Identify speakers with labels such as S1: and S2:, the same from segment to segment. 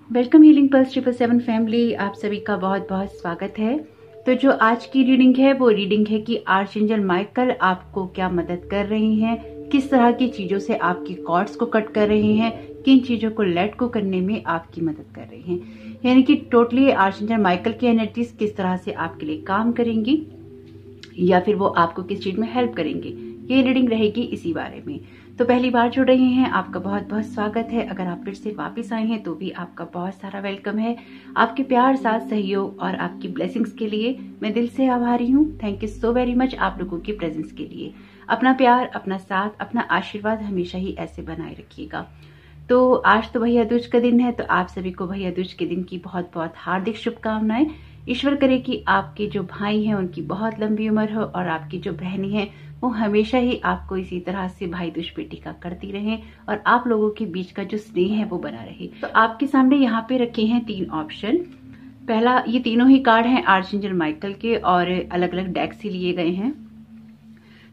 S1: Welcome healing pulse 777 family, आप सभी का बहुत बहुत स्वागत है। तो जो आज की रीडिंग है वो रीडिंग है कि आर्चएंजल माइकल आपको क्या मदद कर रहे हैं, किस तरह की चीजों से आपकी कॉर्ड्स को कट कर रहे हैं, किन चीजों को लेट को करने में आपकी मदद कर रहे हैं। यानी कि टोटली आर्चएंजल माइकल की एनर्जीज किस तरह से आपके लिए काम करेंगी या फिर वो आपको किस चीज में हेल्प करेंगे, ये रीडिंग रहेगी इसी बारे में। तो पहली बार जुड़ रहे हैं, आपका बहुत बहुत स्वागत है। अगर आप फिर से वापस आए हैं तो भी आपका बहुत सारा वेलकम है। आपके प्यार, साथ, सहयोग और आपकी ब्लेसिंग्स के लिए मैं दिल से आभारी हूँ। Thank you so very much आप लोगों की प्रेजेंस के लिए। अपना प्यार, अपना साथ, अपना आशीर्वाद हमेशा ही ऐसे बनाए रखिएगा। तो आज तो भैया दूज का दिन है, तो आप सभी को भैया दूज के दिन की बहुत बहुत हार्दिक शुभकामनाएं। ईश्वर करे कि आपके जो भाई हैं उनकी बहुत लंबी उम्र हो और आपकी जो बहनें हैं वो हमेशा ही आपको इसी तरह से भाई दूज पेटी का करती रहें और आप लोगों के बीच का जो स्नेह है वो बना रहे। तो आपके सामने यहाँ पे रखे हैं 3 ऑप्शन। पहला, ये तीनों ही कार्ड हैं आर्चएंजल माइकल के और अलग अलग डेक से लिए गए हैं।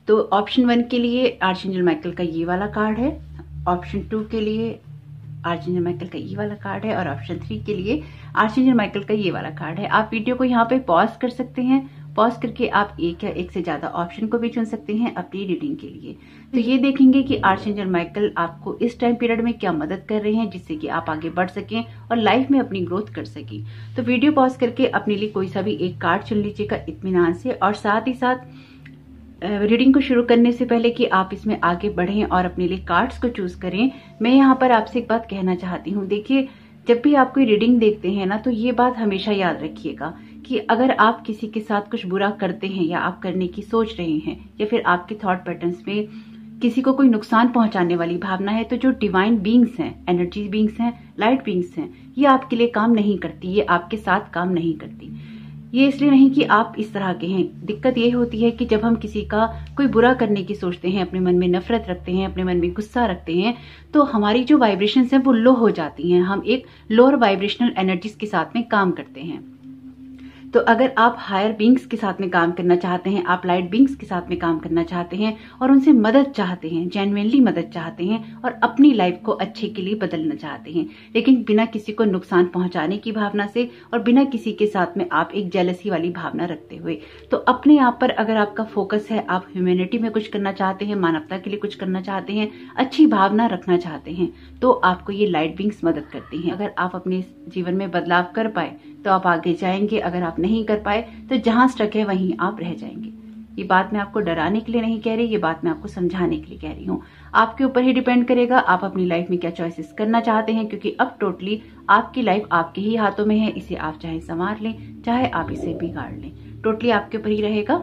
S1: तो ऑप्शन 1 के लिए आर्चएंजल माइकल का ये वाला कार्ड है, ऑप्शन 2 के लिए आर्चएंजल माइकल का ये वाला कार्ड है और ऑप्शन 3 के लिए आर्चएंजल माइकल का ये वाला कार्ड है। आप वीडियो को यहाँ पे पॉज कर सकते हैं। पॉज करके आप एक या एक से ज्यादा ऑप्शन को भी चुन सकते हैं अपनी रीडिंग के लिए। तो ये देखेंगे कि आर्चएंजल माइकल आपको इस टाइम पीरियड में क्या मदद कर रहे हैं जिससे कि आप आगे बढ़ सकें और लाइफ में अपनी ग्रोथ कर सकें। तो वीडियो पॉज करके अपने लिए कोई सा भी एक कार्ड चुन लीजिएगा इत्मीनान से। और साथ ही साथ रीडिंग को शुरू करने से पहले कि आप इसमें आगे बढ़ें और अपने लिए कार्ड्स को चूज करें, मैं यहाँ पर आपसे एक बात कहना चाहती हूँ। देखिए, जब भी आप कोई रीडिंग देखते हैं ना, तो ये बात हमेशा याद रखिएगा कि अगर आप किसी के साथ कुछ बुरा करते हैं या आप करने की सोच रहे हैं या फिर आपके थॉट पैटर्न्स में किसी को कोई नुकसान पहुंचाने वाली भावना है, तो जो डिवाइन बीइंग्स हैं, एनर्जी बीइंग्स हैं, लाइट बीइंग्स हैं, ये आपके लिए काम नहीं करती, ये आपके साथ काम नहीं करती। ये इसलिए नहीं कि आप इस तरह के हैं। दिक्कत ये होती है कि जब हम किसी का कोई बुरा करने की सोचते हैं, अपने मन में नफरत रखते हैं, अपने मन में गुस्सा रखते हैं, तो हमारी जो वाइब्रेशंस हैं वो लो हो जाती हैं। हम एक लोअर वाइब्रेशनल एनर्जीज के साथ में काम करते हैं। तो अगर आप हायर बीइंग्स के साथ में काम करना चाहते हैं, आप लाइट बीइंग्स के साथ में काम करना चाहते हैं और उनसे मदद चाहते हैं, जेन्युइनली मदद चाहते हैं और अपनी लाइफ को अच्छे के लिए बदलना चाहते हैं, लेकिन बिना किसी को नुकसान पहुंचाने की भावना से और बिना किसी के साथ में आप एक जेलसी वाली भावना रखते हुए, तो अपने आप पर अगर आपका फोकस है, आप ह्यूमैनिटी में कुछ करना चाहते हैं, मानवता के लिए कुछ करना चाहते हैं, अच्छी भावना रखना चाहते हैं, तो आपको ये लाइट बीइंग्स मदद करती हैं। अगर आप अपने जीवन में बदलाव कर पाए तो आप आगे जाएंगे, अगर आप नहीं कर पाए तो जहां स्टक है वहीं आप रह जाएंगे। ये बात मैं आपको डराने के लिए नहीं कह रही, ये बात मैं आपको समझाने के लिए कह रही हूँ। आपके ऊपर ही डिपेंड करेगा आप अपनी लाइफ में क्या चॉइसेस करना चाहते हैं, क्योंकि अब टोटली आपकी लाइफ आपके ही हाथों में है। इसे आप चाहे संवार लें, चाहे आप इसे बिगाड़ लें, टोटली आपके ऊपर ही रहेगा।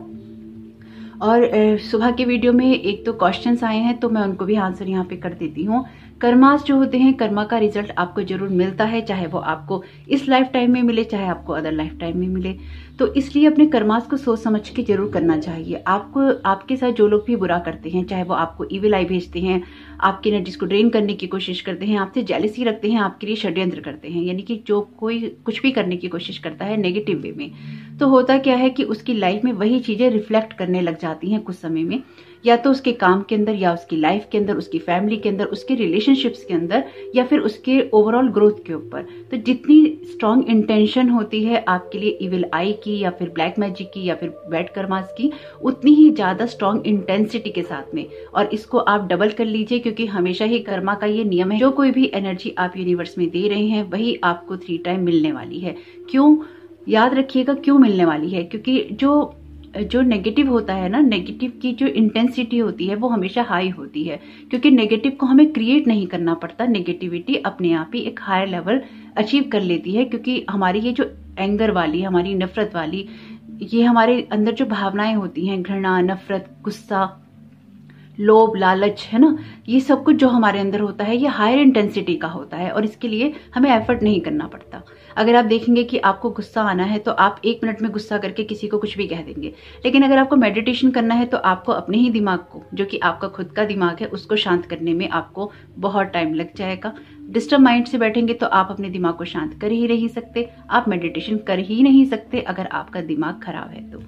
S1: और सुबह के वीडियो में एक तो क्वेश्चंस आए हैं, तो मैं उनको भी आंसर यहाँ पे कर देती हूँ। कर्मास जो होते हैं, कर्मा का रिजल्ट आपको जरूर मिलता है, चाहे वो आपको इस लाइफ टाइम में मिले, चाहे आपको अदर लाइफ टाइम में मिले। तो इसलिए अपने कर्मास को सोच समझ के जरूर करना चाहिए। आपको, आपके साथ जो लोग भी बुरा करते हैं, चाहे वो आपको इविल आई भेजते हैं, आपकी एनर्जीज को ड्रेन करने की कोशिश करते हैं, आपसे जेलसी रखते हैं, आपके लिए षड्यंत्र करते हैं, यानी कि जो कोई कुछ भी करने की कोशिश करता है नेगेटिव वे में, तो होता क्या है कि उसकी लाइफ में वही चीजें रिफ्लेक्ट करने लग जाती हैं कुछ समय में, या तो उसके काम के अंदर, या उसकी लाइफ के अंदर, उसकी फैमिली के अंदर, उसके रिलेशनशिप्स के अंदर, या फिर उसके ओवरऑल ग्रोथ के ऊपर। तो जितनी स्ट्रॉन्ग इंटेंशन होती है आपके लिए इविल आई की या फिर ब्लैक मैजिक की या फिर बैड कर्मास की, उतनी ही ज्यादा स्ट्रॉन्ग इंटेंसिटी के साथ में, और इसको आप डबल कर लीजिए, क्योंकि हमेशा ही कर्मा का ये नियम है, जो कोई भी एनर्जी आप यूनिवर्स में दे रहे हैं वही आपको 3 टाइम मिलने वाली है। क्यों, याद रखिएगा क्यों मिलने वाली है, क्योंकि जो नेगेटिव होता है ना, नेगेटिव की जो इंटेंसिटी होती है वो हमेशा हाई होती है, क्योंकि नेगेटिव को हमें क्रिएट नहीं करना पड़ता। नेगेटिविटी अपने आप ही एक हायर लेवल अचीव कर लेती है, क्योंकि हमारी ये जो एंगर वाली, हमारी नफरत वाली, ये हमारे अंदर जो भावनाएं होती हैं, घृणा, नफरत, गुस्सा, लोभ, लालच, है ना, ये सब कुछ जो हमारे अंदर होता है ये हायर इंटेंसिटी का होता है और इसके लिए हमें एफर्ट नहीं करना पड़ता। अगर आप देखेंगे कि आपको गुस्सा आना है तो आप 1 मिनट में गुस्सा करके किसी को कुछ भी कह देंगे, लेकिन अगर आपको मेडिटेशन करना है तो आपको अपने ही दिमाग को, जो कि आपका खुद का दिमाग है, उसको शांत करने में आपको बहुत टाइम लग जाएगा। डिस्टर्ब माइंड से बैठेंगे तो आप अपने दिमाग को शांत कर ही नहीं सकते, आप मेडिटेशन कर ही नहीं सकते अगर आपका दिमाग खराब है तो।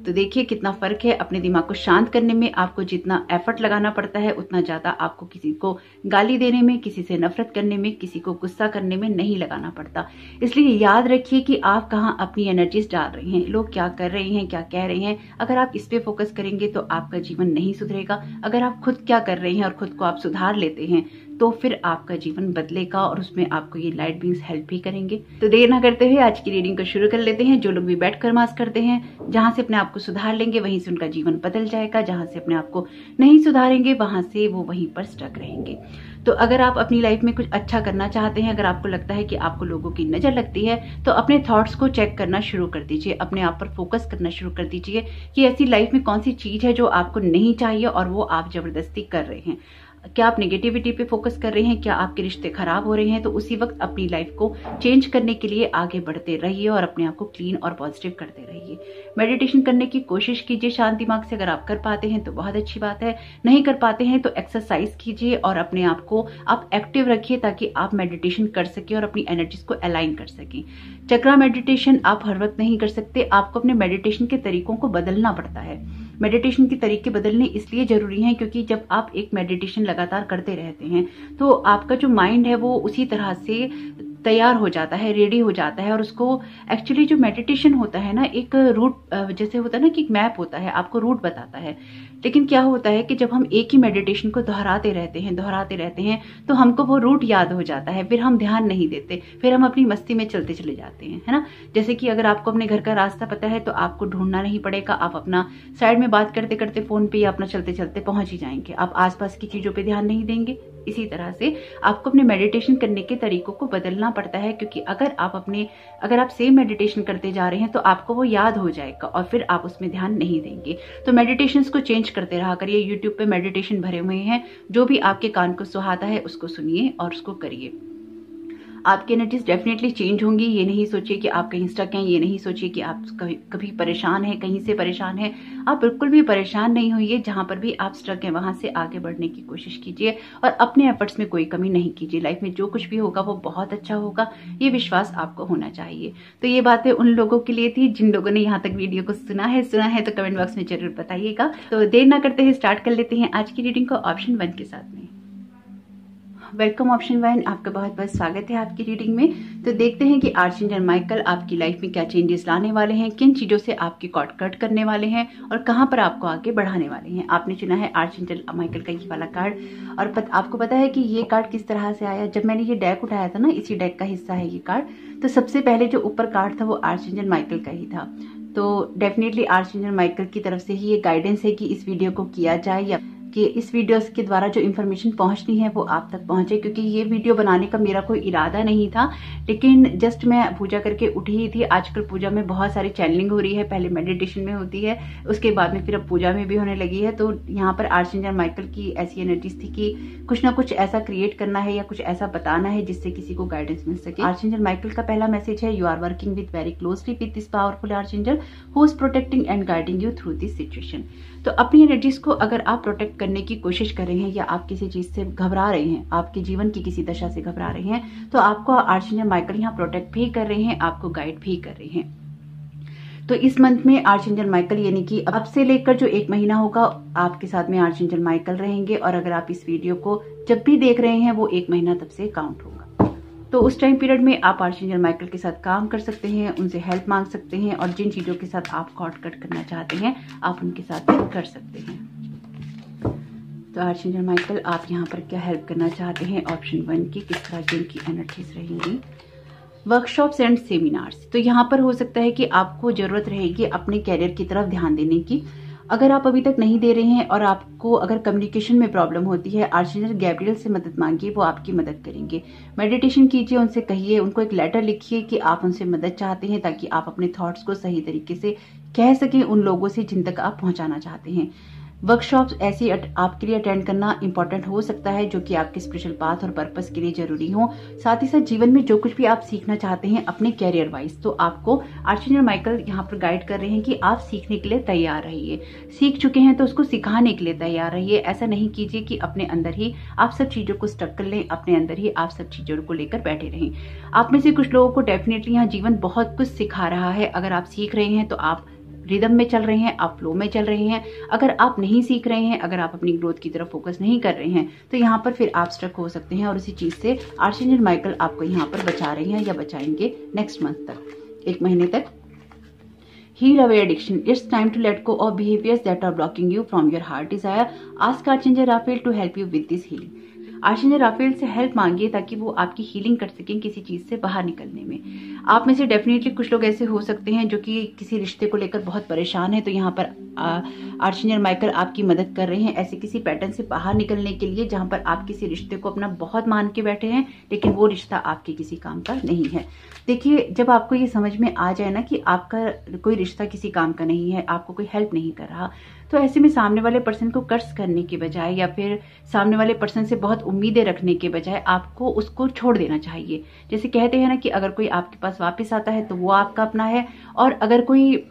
S1: तो देखिए कितना फर्क है। अपने दिमाग को शांत करने में आपको जितना एफर्ट लगाना पड़ता है उतना ज्यादा आपको किसी को गाली देने में, किसी से नफरत करने में, किसी को गुस्सा करने में नहीं लगाना पड़ता। इसलिए याद रखिए कि आप कहाँ अपनी एनर्जीज डाल रहे हैं, लोग क्या कर रहे हैं, क्या कह रहे हैं। अगर आप इस पे फोकस करेंगे तो आपका जीवन नहीं सुधरेगा। अगर आप खुद क्या कर रहे हैं और खुद को आप सुधार लेते हैं तो फिर आपका जीवन बदलेगा और उसमें आपको ये लाइट बींग्स हेल्प भी करेंगे। तो देर ना करते हुए आज की रीडिंग को शुरू कर लेते हैं। जो लोग भी बैठकर मास करते हैं, जहां से अपने आप को सुधार लेंगे वहीं से उनका जीवन बदल जाएगा। जहां से अपने आप को नहीं सुधारेंगे वहां से वो वहीं पर स्टक रहेंगे। तो अगर आप अपनी लाइफ में कुछ अच्छा करना चाहते हैं, अगर आपको लगता है कि आपको लोगों की नजर लगती है, तो अपने थॉट्स को चेक करना शुरू कर दीजिए, अपने आप पर फोकस करना शुरू कर दीजिए कि ऐसी लाइफ में कौन सी चीज है जो आपको नहीं चाहिए और वो आप जबरदस्ती कर रहे हैं। क्या आप नेगेटिविटी पे फोकस कर रहे हैं, क्या आपके रिश्ते खराब हो रहे हैं, तो उसी वक्त अपनी लाइफ को चेंज करने के लिए आगे बढ़ते रहिए और अपने आप को क्लीन और पॉजिटिव करते रहिए। मेडिटेशन करने की कोशिश कीजिए शांत दिमाग से। अगर आप कर पाते हैं तो बहुत अच्छी बात है, नहीं कर पाते हैं तो एक्सरसाइज कीजिए और अपने आप को आप एक्टिव रखिए ताकि आप मेडिटेशन कर सके और अपनी एनर्जीज को अलाइन कर सकें। चक्रा मेडिटेशन आप हर वक्त नहीं कर सकते, आपको अपने मेडिटेशन के तरीकों को बदलना पड़ता है। मेडिटेशन के तरीके बदलने इसलिए जरूरी हैं क्योंकि जब आप एक मेडिटेशन लगातार करते रहते हैं तो आपका जो माइंड है वो उसी तरह से तैयार हो जाता है, रेडी हो जाता है। और उसको एक्चुअली जो मेडिटेशन होता है ना, एक रूट जैसे होता है ना कि एक मैप होता है, आपको रूट बताता है। लेकिन क्या होता है कि जब हम एक ही मेडिटेशन को दोहराते रहते हैं तो हमको वो रूट याद हो जाता है, फिर हम ध्यान नहीं देते, फिर हम अपनी मस्ती में चलते चले जाते हैं, है ना। जैसे कि अगर आपको अपने घर का रास्ता पता है तो आपको ढूंढना नहीं पड़ेगा, आप अपना साइड में बात करते करते फोन पे या अपना चलते चलते पहुंच ही जाएंगे। आप आसपास की चीजों पे ध्यान नहीं देंगे। इसी तरह से आपको अपने मेडिटेशन करने के तरीकों को बदलना पड़ता है क्योंकि अगर आप सेम मेडिटेशन करते जा रहे हैं तो आपको वो याद हो जाएगा और फिर आप उसमें ध्यान नहीं देंगे। तो मेडिटेशंस को चेंज करते रहा करिए। यूट्यूब पे मेडिटेशन भरे हुए हैं, जो भी आपके कान को सुहाता है उसको सुनिए और उसको करिए। आपकी एनर्जीज डेफिनेटली चेंज होंगी। ये नहीं सोचिए कि आप कहीं स्टक हैं, ये नहीं सोचिए कि आप कभी परेशान हैं, कहीं से परेशान हैं। आप बिल्कुल भी परेशान नहीं होइए। जहां पर भी आप स्टक हैं वहां से आगे बढ़ने की कोशिश कीजिए और अपने एफर्ट्स में कोई कमी नहीं कीजिए। लाइफ में जो कुछ भी होगा वो बहुत अच्छा होगा, ये विश्वास आपको होना चाहिए। तो ये बातें उन लोगों के लिए थी जिन लोगों ने यहाँ तक वीडियो को सुना है तो कमेंट बॉक्स में जरूर बताइएगा। तो देर ना करते हुए स्टार्ट कर लेते हैं आज की रीडिंग को ऑप्शन 1 के साथ में। वेलकम ऑप्शन 1, आपका बहुत बहुत स्वागत है आपकी रीडिंग में। तो देखते हैं कि आर्चएंजल माइकल आपकी लाइफ में क्या चेंजेस लाने वाले हैं, किन चीजों से आपकी कॉर्ड कट करने वाले हैं और कहां पर आपको आगे बढ़ाने वाले हैं। आपने चुना है आर्चएंजल माइकल का ये वाला कार्ड और आपको पता है कि ये कार्ड किस तरह से आया। जब मैंने ये डेक उठाया था ना, इसी डेक का हिस्सा है ये कार्ड। तो सबसे पहले जो ऊपर कार्ड था वो आर्चएंजल माइकल का ही था। तो डेफिनेटली आर्चएंजल माइकल की तरफ से ही ये गाइडेंस है कि इस वीडियो को किया जाए या कि इस वीडियो के द्वारा जो इन्फॉर्मेशन पहुंचनी है वो आप तक पहुंचे। क्योंकि ये वीडियो बनाने का मेरा कोई इरादा नहीं था, लेकिन जस्ट मैं पूजा करके उठी ही थी। आजकल पूजा में बहुत सारी चैनलिंग हो रही है, पहले मेडिटेशन में होती है, उसके बाद में फिर अब पूजा में भी होने लगी है। तो यहाँ पर आर्चएंजल माइकल की ऐसी एनर्जीज थी कि कुछ ना कुछ ऐसा क्रिएट करना है या कुछ ऐसा बताना है जिससे किसी को गाइडेंस मिल सके। आर्चएंजल माइकल का पहला मैसेज है, you are working with very closely with this powerful archangel who is protecting and guiding you through this situation. तो अपनी एनर्जीज को अगर आप प्रोटेक्ट करने की कोशिश कर रहे हैं या आप किसी चीज से घबरा रहे हैं, आपके जीवन की किसी दशा से घबरा रहे हैं, तो आपको आर्चएंजल माइकल यहाँ प्रोटेक्ट भी कर रहे हैं, आपको गाइड भी कर रहे हैं। तो इस मंथ में आर्चएंजल माइकल यानी कि अब से लेकर जो 1 महीना होगा आपके साथ में आर्चएंजल माइकल रहेंगे। और अगर आप इस वीडियो को जब भी देख रहे हैं वो 1 महीना तब से काउंट होगा। तो उस टाइम पीरियड में आप आर्चएंजल माइकल के साथ काम कर सकते हैं, उनसे हेल्प मांग सकते हैं और जिन चीजों के साथ आप कॉर्ड कट करना चाहते हैं आप उनके साथ कर सकते हैं। तो आर्चएंजल माइकल आप यहाँ पर क्या हेल्प करना चाहते हैं ऑप्शन 1 की, किस तरह की इनकी एनर्जीज रहेंगी। वर्कशॉप्स एंड सेमिनार्स, तो यहाँ पर हो सकता है कि आपको जरूरत रहेगी अपने कैरियर की तरफ ध्यान देने की। अगर आप अभी तक नहीं दे रहे हैं और आपको अगर कम्युनिकेशन में प्रॉब्लम होती है, आर्चएंजल गैब्रियल से मदद मांगिए, वो आपकी मदद करेंगे। मेडिटेशन कीजिए, उनसे कहिए, उनको एक लेटर लिखिए कि आप उनसे मदद चाहते हैं ताकि आप अपने थॉट्स को सही तरीके से कह सकें उन लोगों से जिन तक आप पहुंचाना चाहते हैं। वर्कशॉप्स ऐसी आपके लिए अटेंड करना इंपॉर्टेंट हो सकता है जो कि आपके स्पिरिचुअल पाथ और पर्पस के लिए जरूरी हो। साथ ही साथ जीवन में जो कुछ भी आप सीखना चाहते हैं अपने कैरियर वाइज, तो आपको आर्चएंजल माइकल यहाँ पर गाइड कर रहे हैं कि आप सीखने के लिए तैयार रहिए। सीख चुके हैं तो उसको सिखाने के लिए तैयार रहिए। ऐसा नहीं कीजिए कि अपने अंदर ही आप सब चीजों को स्टक कर लें, अपने अंदर ही आप सब चीजों को लेकर बैठे रहें। आप में से कुछ लोगों को डेफिनेटली यहाँ जीवन बहुत कुछ सिखा रहा है। अगर आप सीख रहे हैं तो आप रिदम में चल रहे हैं, आप फ्लो में चल रहे हैं। अगर आप नहीं सीख रहे हैं, अगर आप अपनी ग्रोथ की तरफ फोकस नहीं कर रहे हैं, तो यहाँ पर फिर आप स्ट्रक हो सकते हैं और उसी चीज से आर्चएंजल माइकल आपको यहाँ पर बचा रहे हैं या बचाएंगे नेक्स्ट मंथ तक, 1 महीने तक। Heal away addiction. It's time to let go of behaviors that are blocking you from your heart desire. Ask Archangel Raphael to help you with this healing. Archangel Raphael से help मांगिए ताकि वो आपकी healing कर सकें किसी चीज से बाहर निकलने में। आप में से डेफिनेटली कुछ लोग ऐसे हो सकते हैं जो कि किसी रिश्ते को लेकर बहुत परेशान है, तो यहाँ पर आर्चएंजल माइकल आपकी मदद कर रहे हैं ऐसे किसी पैटर्न से बाहर निकलने के लिए जहां पर आप किसी रिश्ते को अपना बहुत मान के बैठे हैं, लेकिन वो रिश्ता आपके किसी काम का नहीं है। देखिए, जब आपको ये समझ में आ जाए ना कि आपका कोई रिश्ता किसी काम का नहीं है, आपको कोई हेल्प नहीं कर रहा, तो ऐसे में सामने वाले पर्सन को कर्ज करने के बजाय या फिर सामने वाले पर्सन से बहुत उम्मीदें रखने के बजाय आपको उसको छोड़ देना चाहिए। जैसे कहते हैं ना कि अगर कोई आपके पास वापस आता है तो वो आपका अपना है, और अगर कोई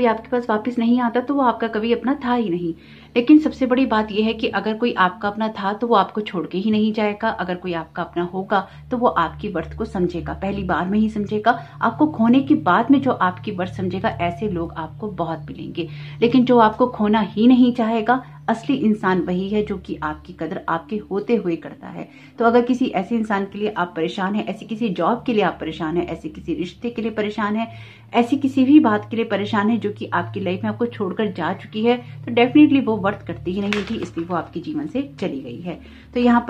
S1: आपके पास वापस नहीं आता तो वो आपका कभी अपना था ही नहीं। लेकिन सबसे बड़ी बात यह है कि अगर कोई आपका अपना था तो वो आपको छोड़ के ही नहीं जाएगा। अगर कोई आपका अपना होगा तो वो आपकी वर्थ को समझेगा, पहली बार में ही समझेगा। आपको खोने के बाद में जो आपकी वर्थ समझेगा, ऐसे लोग आपको बहुत मिलेंगे। लेकिन जो आपको खोना ही नहीं चाहेगा, असली इंसान वही है जो कि आपकी कदर आपके होते हुए करता है। तो अगर किसी ऐसे इंसान के लिए आप परेशान हैं, ऐसी किसी जॉब के लिए आप परेशान हैं, ऐसे किसी रिश्ते के लिए परेशान हैं, ऐसी किसी भी बात के लिए परेशान है जो कि आपकी लाइफ में आपको छोड़कर जा चुकी है, तो डेफिनेटली वो वर्थ करती ही नहीं थी, इसलिए वो आपके जीवन से चली गई है। तो यहाँ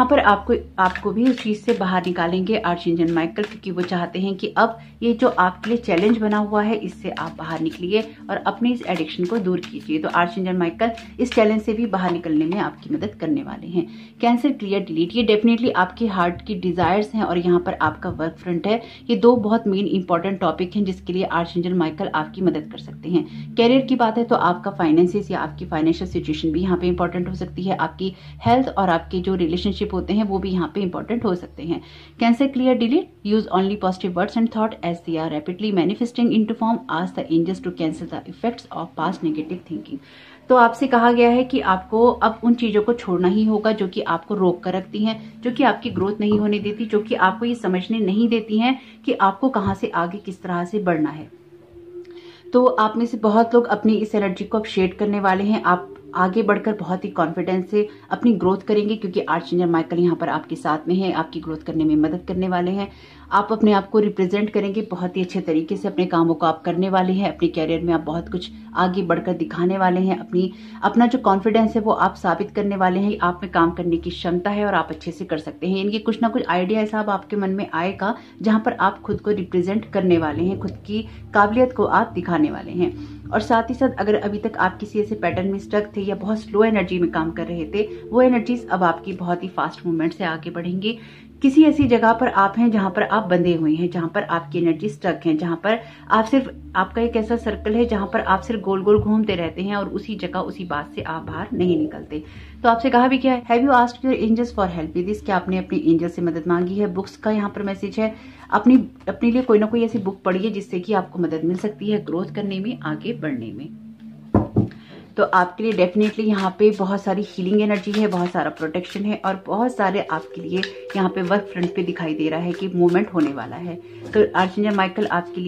S1: पर आपको भी उस चीज से बाहर निकालेंगे आर्चएंजल माइकल, क्योंकि वो चाहते हैं कि अब ये जो आपके लिए चैलेंज बना हुआ है, इससे आप बाहर निकलिए और अपनी इस एडिक्शन को दूर कीजिए। तो आर्चएंजल माइकल इस चैलेंज से भी बाहर निकलने में आपकी मदद करने वाले हैं। कैंसर क्लियर डिलीट, ये डेफिनेटली आपके हार्ट की डिजायर्स हैं और यहाँ पर आपका वर्क फ्रंट है। ये 2 बहुत मेन इंपॉर्टेंट टॉपिक हैं जिसके लिए आर्चएंजल माइकल आपकी मदद कर सकते हैं। कैरियर की बात है तो आपका फाइनेंसिस या आपकी फाइनेंशियल सिचुएशन भी यहाँ पे इंपॉर्टेंट हो सकती है। आपकी हेल्थ और आपके जो रिलेशनशिप होते हैं वो भी यहाँ पे इंपॉर्टेंट हो सकते हैं। Cancel clear delete, use only positive words and thought as they are rapidly manifesting into form, ask the angels to cancel the effects of past negative thinking. तो आपसे कहा गया है कि आपको अब उन चीजों को छोड़ना ही होगा जो कि आपको रोक कर रखती हैं, जो कि आपकी ग्रोथ नहीं होने देती, जो कि आपको ये समझने नहीं देती हैं कि आपको कहां से आगे किस तरह से बढ़ना है। तो आप में से बहुत लोग अपनी इस एनर्जी को अब शेड करने वाले हैं। आप आगे बढ़कर बहुत ही कॉन्फिडेंस से अपनी ग्रोथ करेंगे, क्योंकि आर्चएंजल माइकल यहाँ पर आपके साथ में है, आपकी ग्रोथ करने में मदद करने वाले हैं। आप अपने आप को रिप्रेजेंट करेंगे बहुत ही अच्छे तरीके से, अपने कामों को आप करने वाले हैं। अपने कैरियर में आप बहुत कुछ आगे बढ़कर दिखाने वाले हैं। अपना जो कॉन्फिडेंस है वो आप साबित करने वाले हैं। आप में काम करने की क्षमता है और आप अच्छे से कर सकते हैं। इनकी कुछ ना कुछ आइडिया ऐसा अब आपके मन में आएगा जहां पर आप खुद को रिप्रेजेंट करने वाले हैं, खुद की काबिलियत को आप दिखाने वाले हैं। और साथ ही साथ अगर अभी तक आप किसी ऐसे पैटर्न में स्टक थे या बहुत स्लो एनर्जी में काम कर रहे थे, वो एनर्जीज अब आपकी बहुत ही फास्ट मूवमेंट से आगे बढ़ेंगी। किसी ऐसी जगह पर आप हैं जहां पर आप बंधे हुए हैं, जहां पर आपकी एनर्जी स्टक है, जहां पर आप सिर्फ, आपका एक ऐसा सर्कल है जहां पर आप सिर्फ गोल गोल घूमते रहते हैं और उसी जगह उसी बात से आप बाहर नहीं निकलते। तो आपसे कहा भी क्या है, have you asked your angels for help with this, क्या आपने अपनी एंजल से मदद मांगी है। बुक्स का यहाँ पर मैसेज है, अपने लिए कोई ना कोई ऐसी बुक पढ़िए जिससे कि आपको मदद मिल सकती है ग्रोथ करने में, आगे बढ़ने में। तो आपके लिए डेफिनेटली यहाँ पे बहुत सारी हीलिंग एनर्जी है, बहुत सारा प्रोटेक्शन है और बहुत सारे आपके लिए यहाँ पे वर्क फ्रंट पे दिखाई दे रहा है कि मूवमेंट होने वाला है। तो आर्चएंजल माइकल आपके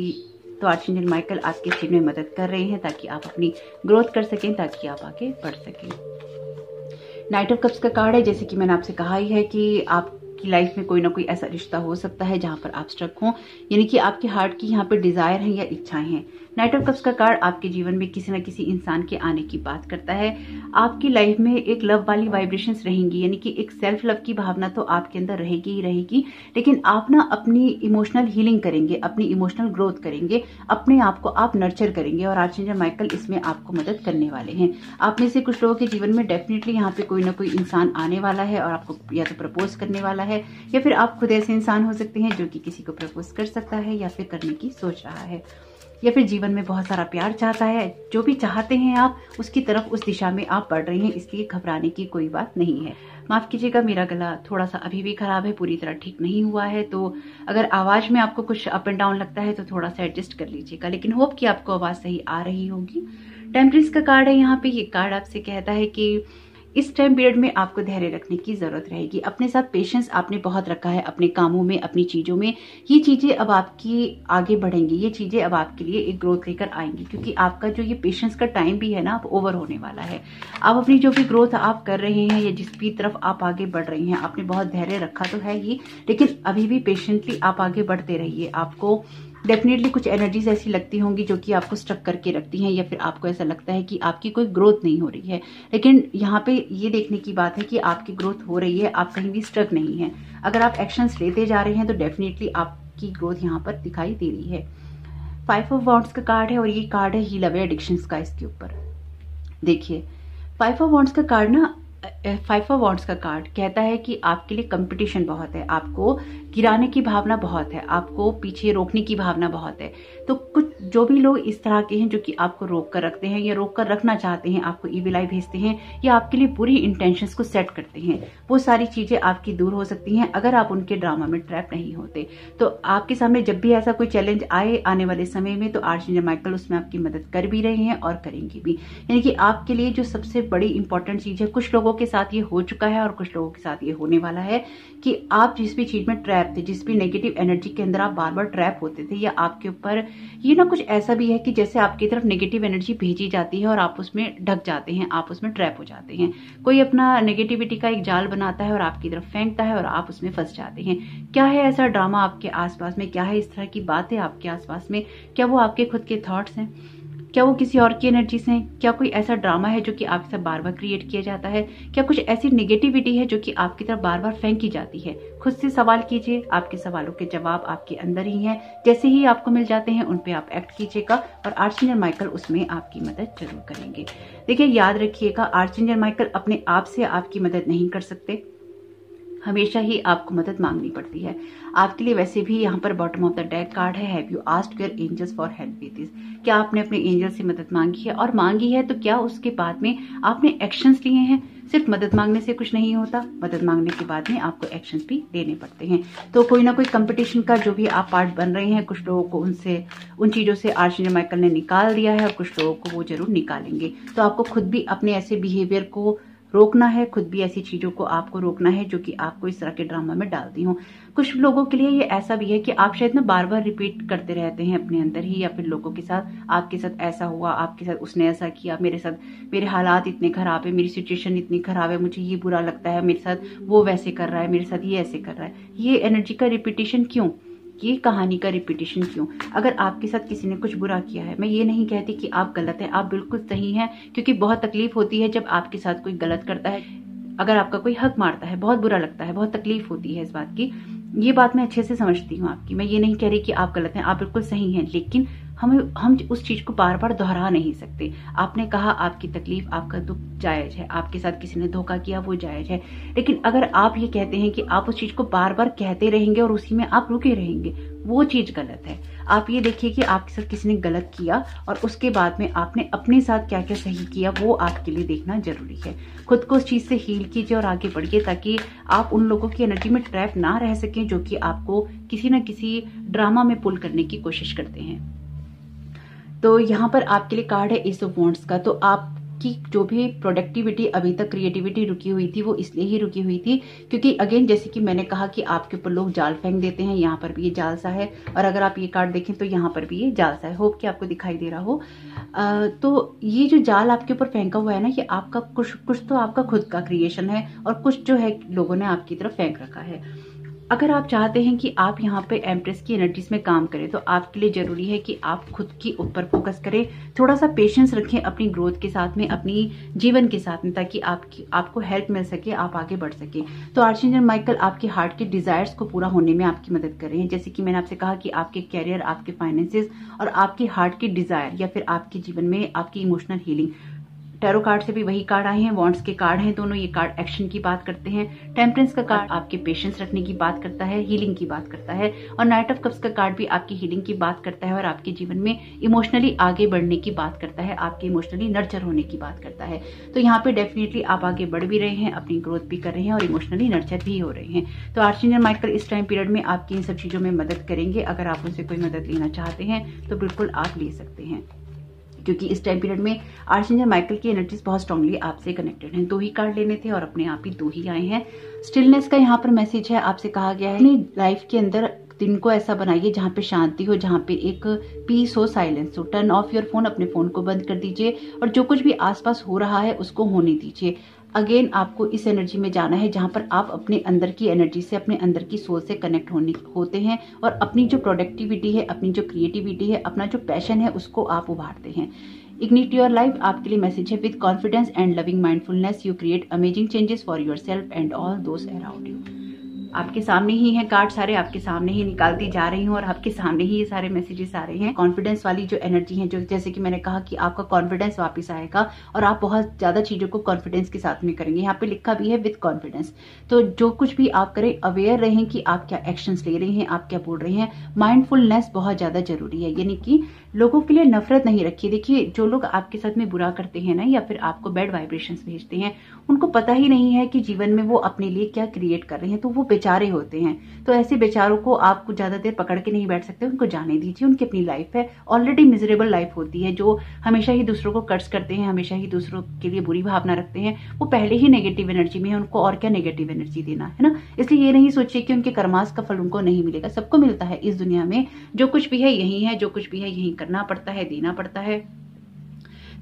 S1: चीज में मदद कर रहे हैं ताकि आप अपनी ग्रोथ कर सकें, ताकि आप आगे बढ़ सकें। नाइट ऑफ कप्स का कार्ड है, जैसे कि मैंने आपसे कहा ही है कि आपकी लाइफ में कोई ना कोई ऐसा रिश्ता हो सकता है जहां पर आप स्ट्रक हों, यानी कि आपके हार्ट की यहाँ पे डिजायर है या इच्छाएं हैं। नाइट ऑफ कप्स का कार्ड आपके जीवन में किसी न किसी इंसान के आने की बात करता है। आपकी लाइफ में एक लव वाली वाइब्रेशंस रहेंगी, यानी कि एक सेल्फ लव की भावना तो आपके अंदर रहेगी ही रहेगी, लेकिन आप ना अपनी इमोशनल हीलिंग करेंगे, अपनी इमोशनल ग्रोथ करेंगे, अपने आप को आप नर्चर करेंगे और आर्चएंजल माइकल इसमें आपको मदद करने वाले हैं। आप में से कुछ लोगों के जीवन में डेफिनेटली यहाँ पे कोई ना कोई इंसान आने वाला है और आपको या तो प्रपोज करने वाला है, या फिर आप खुद ऐसे इंसान हो सकते हैं जो कि किसी को प्रपोज कर सकता है या फिर करने की सोच रहा है, या फिर जीवन में बहुत सारा प्यार चाहता है। जो भी चाहते हैं आप, उसकी तरफ, उस दिशा में आप बढ़ रहे हैं, इसलिए घबराने की कोई बात नहीं है। माफ कीजिएगा, मेरा गला थोड़ा सा अभी भी खराब है, पूरी तरह ठीक नहीं हुआ है, तो अगर आवाज में आपको कुछ अप एंड डाउन लगता है तो थोड़ा सा एडजस्ट कर लीजिएगा, लेकिन होप कि आपको आवाज सही आ रही होगी। टेम्परेंस का कार्ड है यहाँ पे। ये कार्ड आपसे कहता है कि इस टाइम पीरियड में आपको धैर्य रखने की जरूरत रहेगी। अपने साथ पेशेंस आपने बहुत रखा है अपने कामों में, अपनी चीजों में। ये चीजें अब आपकी आगे बढ़ेंगी, ये चीजें अब आपके लिए एक ग्रोथ लेकर आएंगी, क्योंकि आपका जो ये पेशेंस का टाइम भी है ना, अब ओवर होने वाला है। आप अपनी जो भी ग्रोथ आप कर रहे हैं या जिस भी तरफ आप आगे बढ़ रहे हैं, आपने बहुत धैर्य रखा तो है ही, लेकिन अभी भी पेशेंटली आप आगे बढ़ते रहिए। आपको डेफिनेटली कुछ एनर्जीज ऐसी लगती होंगी जो कि आपको स्टक करके रखती हैं, या फिर आपको ऐसा लगता है कि आपकी कोई ग्रोथ नहीं हो रही है। लेकिन यहाँ पे ये देखने की बात है कि आपकी ग्रोथ हो रही है, आप कहीं भी स्टक नहीं है। अगर आप एक्शंस लेते जा रहे हैं तो डेफिनेटली आपकी ग्रोथ यहाँ पर दिखाई दे रही है। 5 ऑफ वॉन्ड्स का कार्ड है और ये कार्ड है हील अवे एडिक्शंस का। इसके ऊपर देखिए 5 ऑफ वॉन्ड्स का कार्ड ना, 5 ऑफ वॉन्ड्स का कार्ड कहता है कि आपके लिए कंपटीशन बहुत है, आपको गिराने की भावना बहुत है, आपको पीछे रोकने की भावना बहुत है। तो कुछ जो भी लोग इस तरह के हैं जो कि आपको रोक कर रखते हैं या रोक कर रखना चाहते हैं, आपको ईविल आई भेजते हैं या आपके लिए बुरी इंटेंशंस को सेट करते हैं, वो सारी चीजें आपकी दूर हो सकती हैं अगर आप उनके ड्रामा में ट्रैप नहीं होते। तो आपके सामने जब भी ऐसा कोई चैलेंज आए आने वाले समय में, तो आर्चएंजल माइकल उसमें आपकी मदद कर भी रहे हैं और करेंगे भी। यानी कि आपके लिए जो सबसे बड़ी इंपॉर्टेंट चीज है, कुछ लोगों के साथ ये हो चुका है और कुछ लोगों के साथ ये होने वाला है, कि आप जिस भी चीज में ट्रैप थे, जिस भी नेगेटिव एनर्जी के अंदर आप बार बार ट्रैप होते थे, या आपके ऊपर ये ना कुछ ऐसा भी है कि जैसे आपकी तरफ नेगेटिव एनर्जी भेजी जाती है और आप उसमें ढक जाते हैं, आप उसमें ट्रैप हो जाते हैं। कोई अपना नेगेटिविटी का एक जाल बनाता है और आपकी तरफ फेंकता है और आप उसमें फंस जाते हैं। क्या है ऐसा ड्रामा आपके आसपास में, क्या है इस तरह की बातें आपके आसपास में? क्या वो आपके खुद के थॉट्स हैं? क्या वो किसी और की एनर्जी से? क्या कोई ऐसा ड्रामा है जो कि आपके साथ बार बार क्रिएट किया जाता है? क्या कुछ ऐसी नेगेटिविटी है जो कि आपकी तरफ बार बार फेंकी जाती है? खुद से सवाल कीजिए, आपके सवालों के जवाब आपके अंदर ही हैं। जैसे ही आपको मिल जाते हैं उन पे आप एक्ट कीजिएगा और आर्चएंजल माइकल उसमें आपकी मदद जरूर करेंगे। देखिए याद रखिएगा, आर्चएंजल माइकल अपने आप से आपकी मदद नहीं कर सकते, हमेशा ही आपको मदद मांगनी पड़ती है। आपके लिए वैसे भी यहाँ पर bottom of the deck card है, have you asked your angels for help with this? क्या आपने अपने एंजल से मदद मांगी है? और मांगी है तो क्या उसके बाद में आपने एक्शंस लिए हैं? सिर्फ मदद मांगने से कुछ नहीं होता, मदद मांगने के बाद में आपको एक्शंस भी लेने पड़ते हैं। तो कोई ना कोई कंपटीशन का जो भी आप पार्ट बन रहे हैं, कुछ लोगों को उनसे उन चीजों से आर्चएंजल माइकल ने निकाल दिया है और कुछ लोगों को वो जरूर निकालेंगे। तो आपको खुद भी अपने ऐसे बिहेवियर को रोकना है, खुद भी ऐसी चीजों को आपको रोकना है जो कि आपको इस तरह के ड्रामा में डालती हूँ। कुछ लोगों के लिए ये ऐसा भी है कि आप शायद ना बार बार रिपीट करते रहते हैं अपने अंदर ही, या फिर लोगों के साथ, आपके साथ ऐसा हुआ, आपके साथ उसने ऐसा किया, मेरे साथ मेरे हालात इतने खराब है, मेरी सिचुएशन इतनी खराब है, मुझे ये बुरा लगता है, मेरे साथ वो वैसे कर रहा है, मेरे साथ ये ऐसे कर रहा है। ये एनर्जी का रिपीटेशन क्यों? ये कहानी का रिपीटेशन क्यों? अगर आपके साथ किसी ने कुछ बुरा किया है, मैं ये नहीं कहती कि आप गलत हैं, आप बिल्कुल सही हैं, क्योंकि बहुत तकलीफ होती है जब आपके साथ कोई गलत करता है। अगर आपका कोई हक मारता है, बहुत बुरा लगता है, बहुत तकलीफ होती है इस बात की। ये बात मैं अच्छे से समझती हूँ आपकी, मैं ये नहीं कह रही कि आप गलत हैं, आप बिल्कुल सही हैं, लेकिन हम उस चीज को बार बार दोहरा नहीं सकते। आपने कहा आपकी तकलीफ, आपका दुख जायज है, आपके साथ किसी ने धोखा किया वो जायज है, लेकिन अगर आप ये कहते हैं कि आप उस चीज को बार बार कहते रहेंगे और उसी में आप रुके रहेंगे, वो चीज गलत है। आप ये देखिए कि आपके साथ किसी ने गलत किया और उसके बाद में आपने अपने साथ क्या क्या सही किया, वो आपके लिए देखना जरूरी है। खुद को उस चीज से हील कीजिए और आगे बढ़िए, ताकि आप उन लोगों की एनर्जी में ट्रैप ना रह सकें जो कि आपको किसी न किसी ड्रामा में पुल करने की कोशिश करते हैं। तो यहाँ पर आपके लिए कार्ड है एस ऑफ वॉन्ड्स का। तो आपकी जो भी प्रोडक्टिविटी, अभी तक क्रिएटिविटी रुकी हुई थी, वो इसलिए ही रुकी हुई थी क्योंकि अगेन जैसे कि मैंने कहा कि आपके ऊपर लोग जाल फेंक देते हैं। यहाँ पर भी ये जाल सा है, और अगर आप ये कार्ड देखें तो यहाँ पर भी ये जाल सा है। होप कि आपको दिखाई दे रहा हो। तो ये जो जाल आपके ऊपर फेंका हुआ है ना, ये आपका कुछ तो आपका खुद का क्रिएशन है और कुछ जो है लोगों ने आपकी तरफ फेंक रखा है। अगर आप चाहते हैं कि आप यहाँ पे एम्प्रेस की एनर्जीज में काम करें, तो आपके लिए जरूरी है कि आप खुद की ऊपर फोकस करें, थोड़ा सा पेशेंस रखें अपनी ग्रोथ के साथ में, अपनी जीवन के साथ में, ताकि आपको हेल्प मिल सके, आप आगे बढ़ सके। तो आर्चएंजल माइकल आपके हार्ट के डिजायर्स को पूरा होने में आपकी मदद कर रहे हैं। जैसे कि मैंने आपसे कहा कि आपके कैरियर, आपके फाइनेंसेस और आपके हार्ट के डिजायर, या फिर आपके जीवन में आपकी इमोशनल हीलिंग। टैरो कार्ड से भी वही कार्ड आए हैं, वॉन्ड्स के कार्ड हैं दोनों। ये कार्ड एक्शन की बात करते हैं। टेम्परेंस का कार्ड आपके पेशेंस रखने की बात करता है, हीलिंग की बात करता है। और नाइट ऑफ कप्स का कार्ड भी आपकी हीलिंग की बात करता है और आपके जीवन में इमोशनली आगे बढ़ने की बात करता है, आपके इमोशनली नर्चर होने की बात करता है। तो यहाँ पे डेफिनेटली आप आगे बढ़ भी रहे हैं, अपनी ग्रोथ भी कर रहे हैं और इमोशनली नर्चर भी हो रहे हैं। तो आर्चएंजल माइकल इस टाइम पीरियड में आपकी इन सब चीजों में मदद करेंगे। अगर आप उनसे कोई मदद लेना चाहते हैं तो बिल्कुल आप ले सकते हैं, क्योंकि इस टाइम पीरियड में आर्चएंजल माइकल की एनर्जीज बहुत स्ट्रांगली आपसे कनेक्टेड हैं। 2 ही कार्ड लेने थे और अपने आप ही 2 ही आए हैं। स्टिलनेस का यहाँ पर मैसेज है, आपसे कहा गया है अपनी लाइफ के अंदर दिन को ऐसा बनाइए जहाँ पे शांति हो, जहाँ पे एक पीस हो, साइलेंस हो। टर्न ऑफ योर फोन, अपने फोन को बंद कर दीजिए और जो कुछ भी आसपास हो रहा है उसको होने दीजिए। अगेन आपको इस एनर्जी में जाना है जहां पर आप अपने अंदर की एनर्जी से, अपने अंदर की सोल से कनेक्ट होते हैं और अपनी जो प्रोडक्टिविटी है, अपनी जो क्रिएटिविटी है, अपना जो पैशन है उसको आप उभारते हैं। इग्निट योर लाइफ आपके लिए मैसेज है, with confidence and loving mindfulness you create amazing changes for your self and all those around you. आपके सामने ही है कार्ड, सारे आपके सामने ही निकालती जा रही हूँ और आपके सामने ही ये सारे मैसेजेस आ रहे हैं। कॉन्फिडेंस वाली जो एनर्जी है, जो जैसे कि मैंने कहा कि आपका कॉन्फिडेंस वापस आएगा और आप बहुत ज्यादा चीजों को कॉन्फिडेंस के साथ में करेंगे। यहाँ पे लिखा भी है विद कॉन्फिडेंस। तो जो कुछ भी आप करें, अवेयर रहें कि आप क्या एक्शंस ले रहे हैं, आप क्या बोल रहे हैं। माइंडफुलनेस बहुत ज्यादा जरूरी है, यानी कि लोगों के लिए नफरत नहीं रखिए। देखिए, जो लोग आपके साथ में बुरा करते हैं ना, या फिर आपको बैड वाइब्रेशंस भेजते हैं, उनको पता ही नहीं है कि जीवन में वो अपने लिए क्या क्रिएट कर रहे हैं, तो वो बेचारे होते हैं। तो ऐसे बेचारों को आपको ज्यादा देर पकड़ के नहीं बैठ सकते, उनको जाने दीजिए। उनकी अपनी लाइफ है, ऑलरेडी मिजरेबल लाइफ होती है। जो हमेशा ही दूसरों को कर्ज करते हैं, हमेशा ही दूसरों के लिए बुरी भावना रखते हैं, वो पहले ही नेगेटिव एनर्जी में है, उनको और क्या नेगेटिव एनर्जी देना है ना। इसलिए ये नहीं सोचिए कि उनके कर्मास का फल उनको नहीं मिलेगा। सबको मिलता है इस दुनिया में, जो कुछ भी है यही है, जो कुछ भी है यही करना पड़ता है, देना पड़ता है।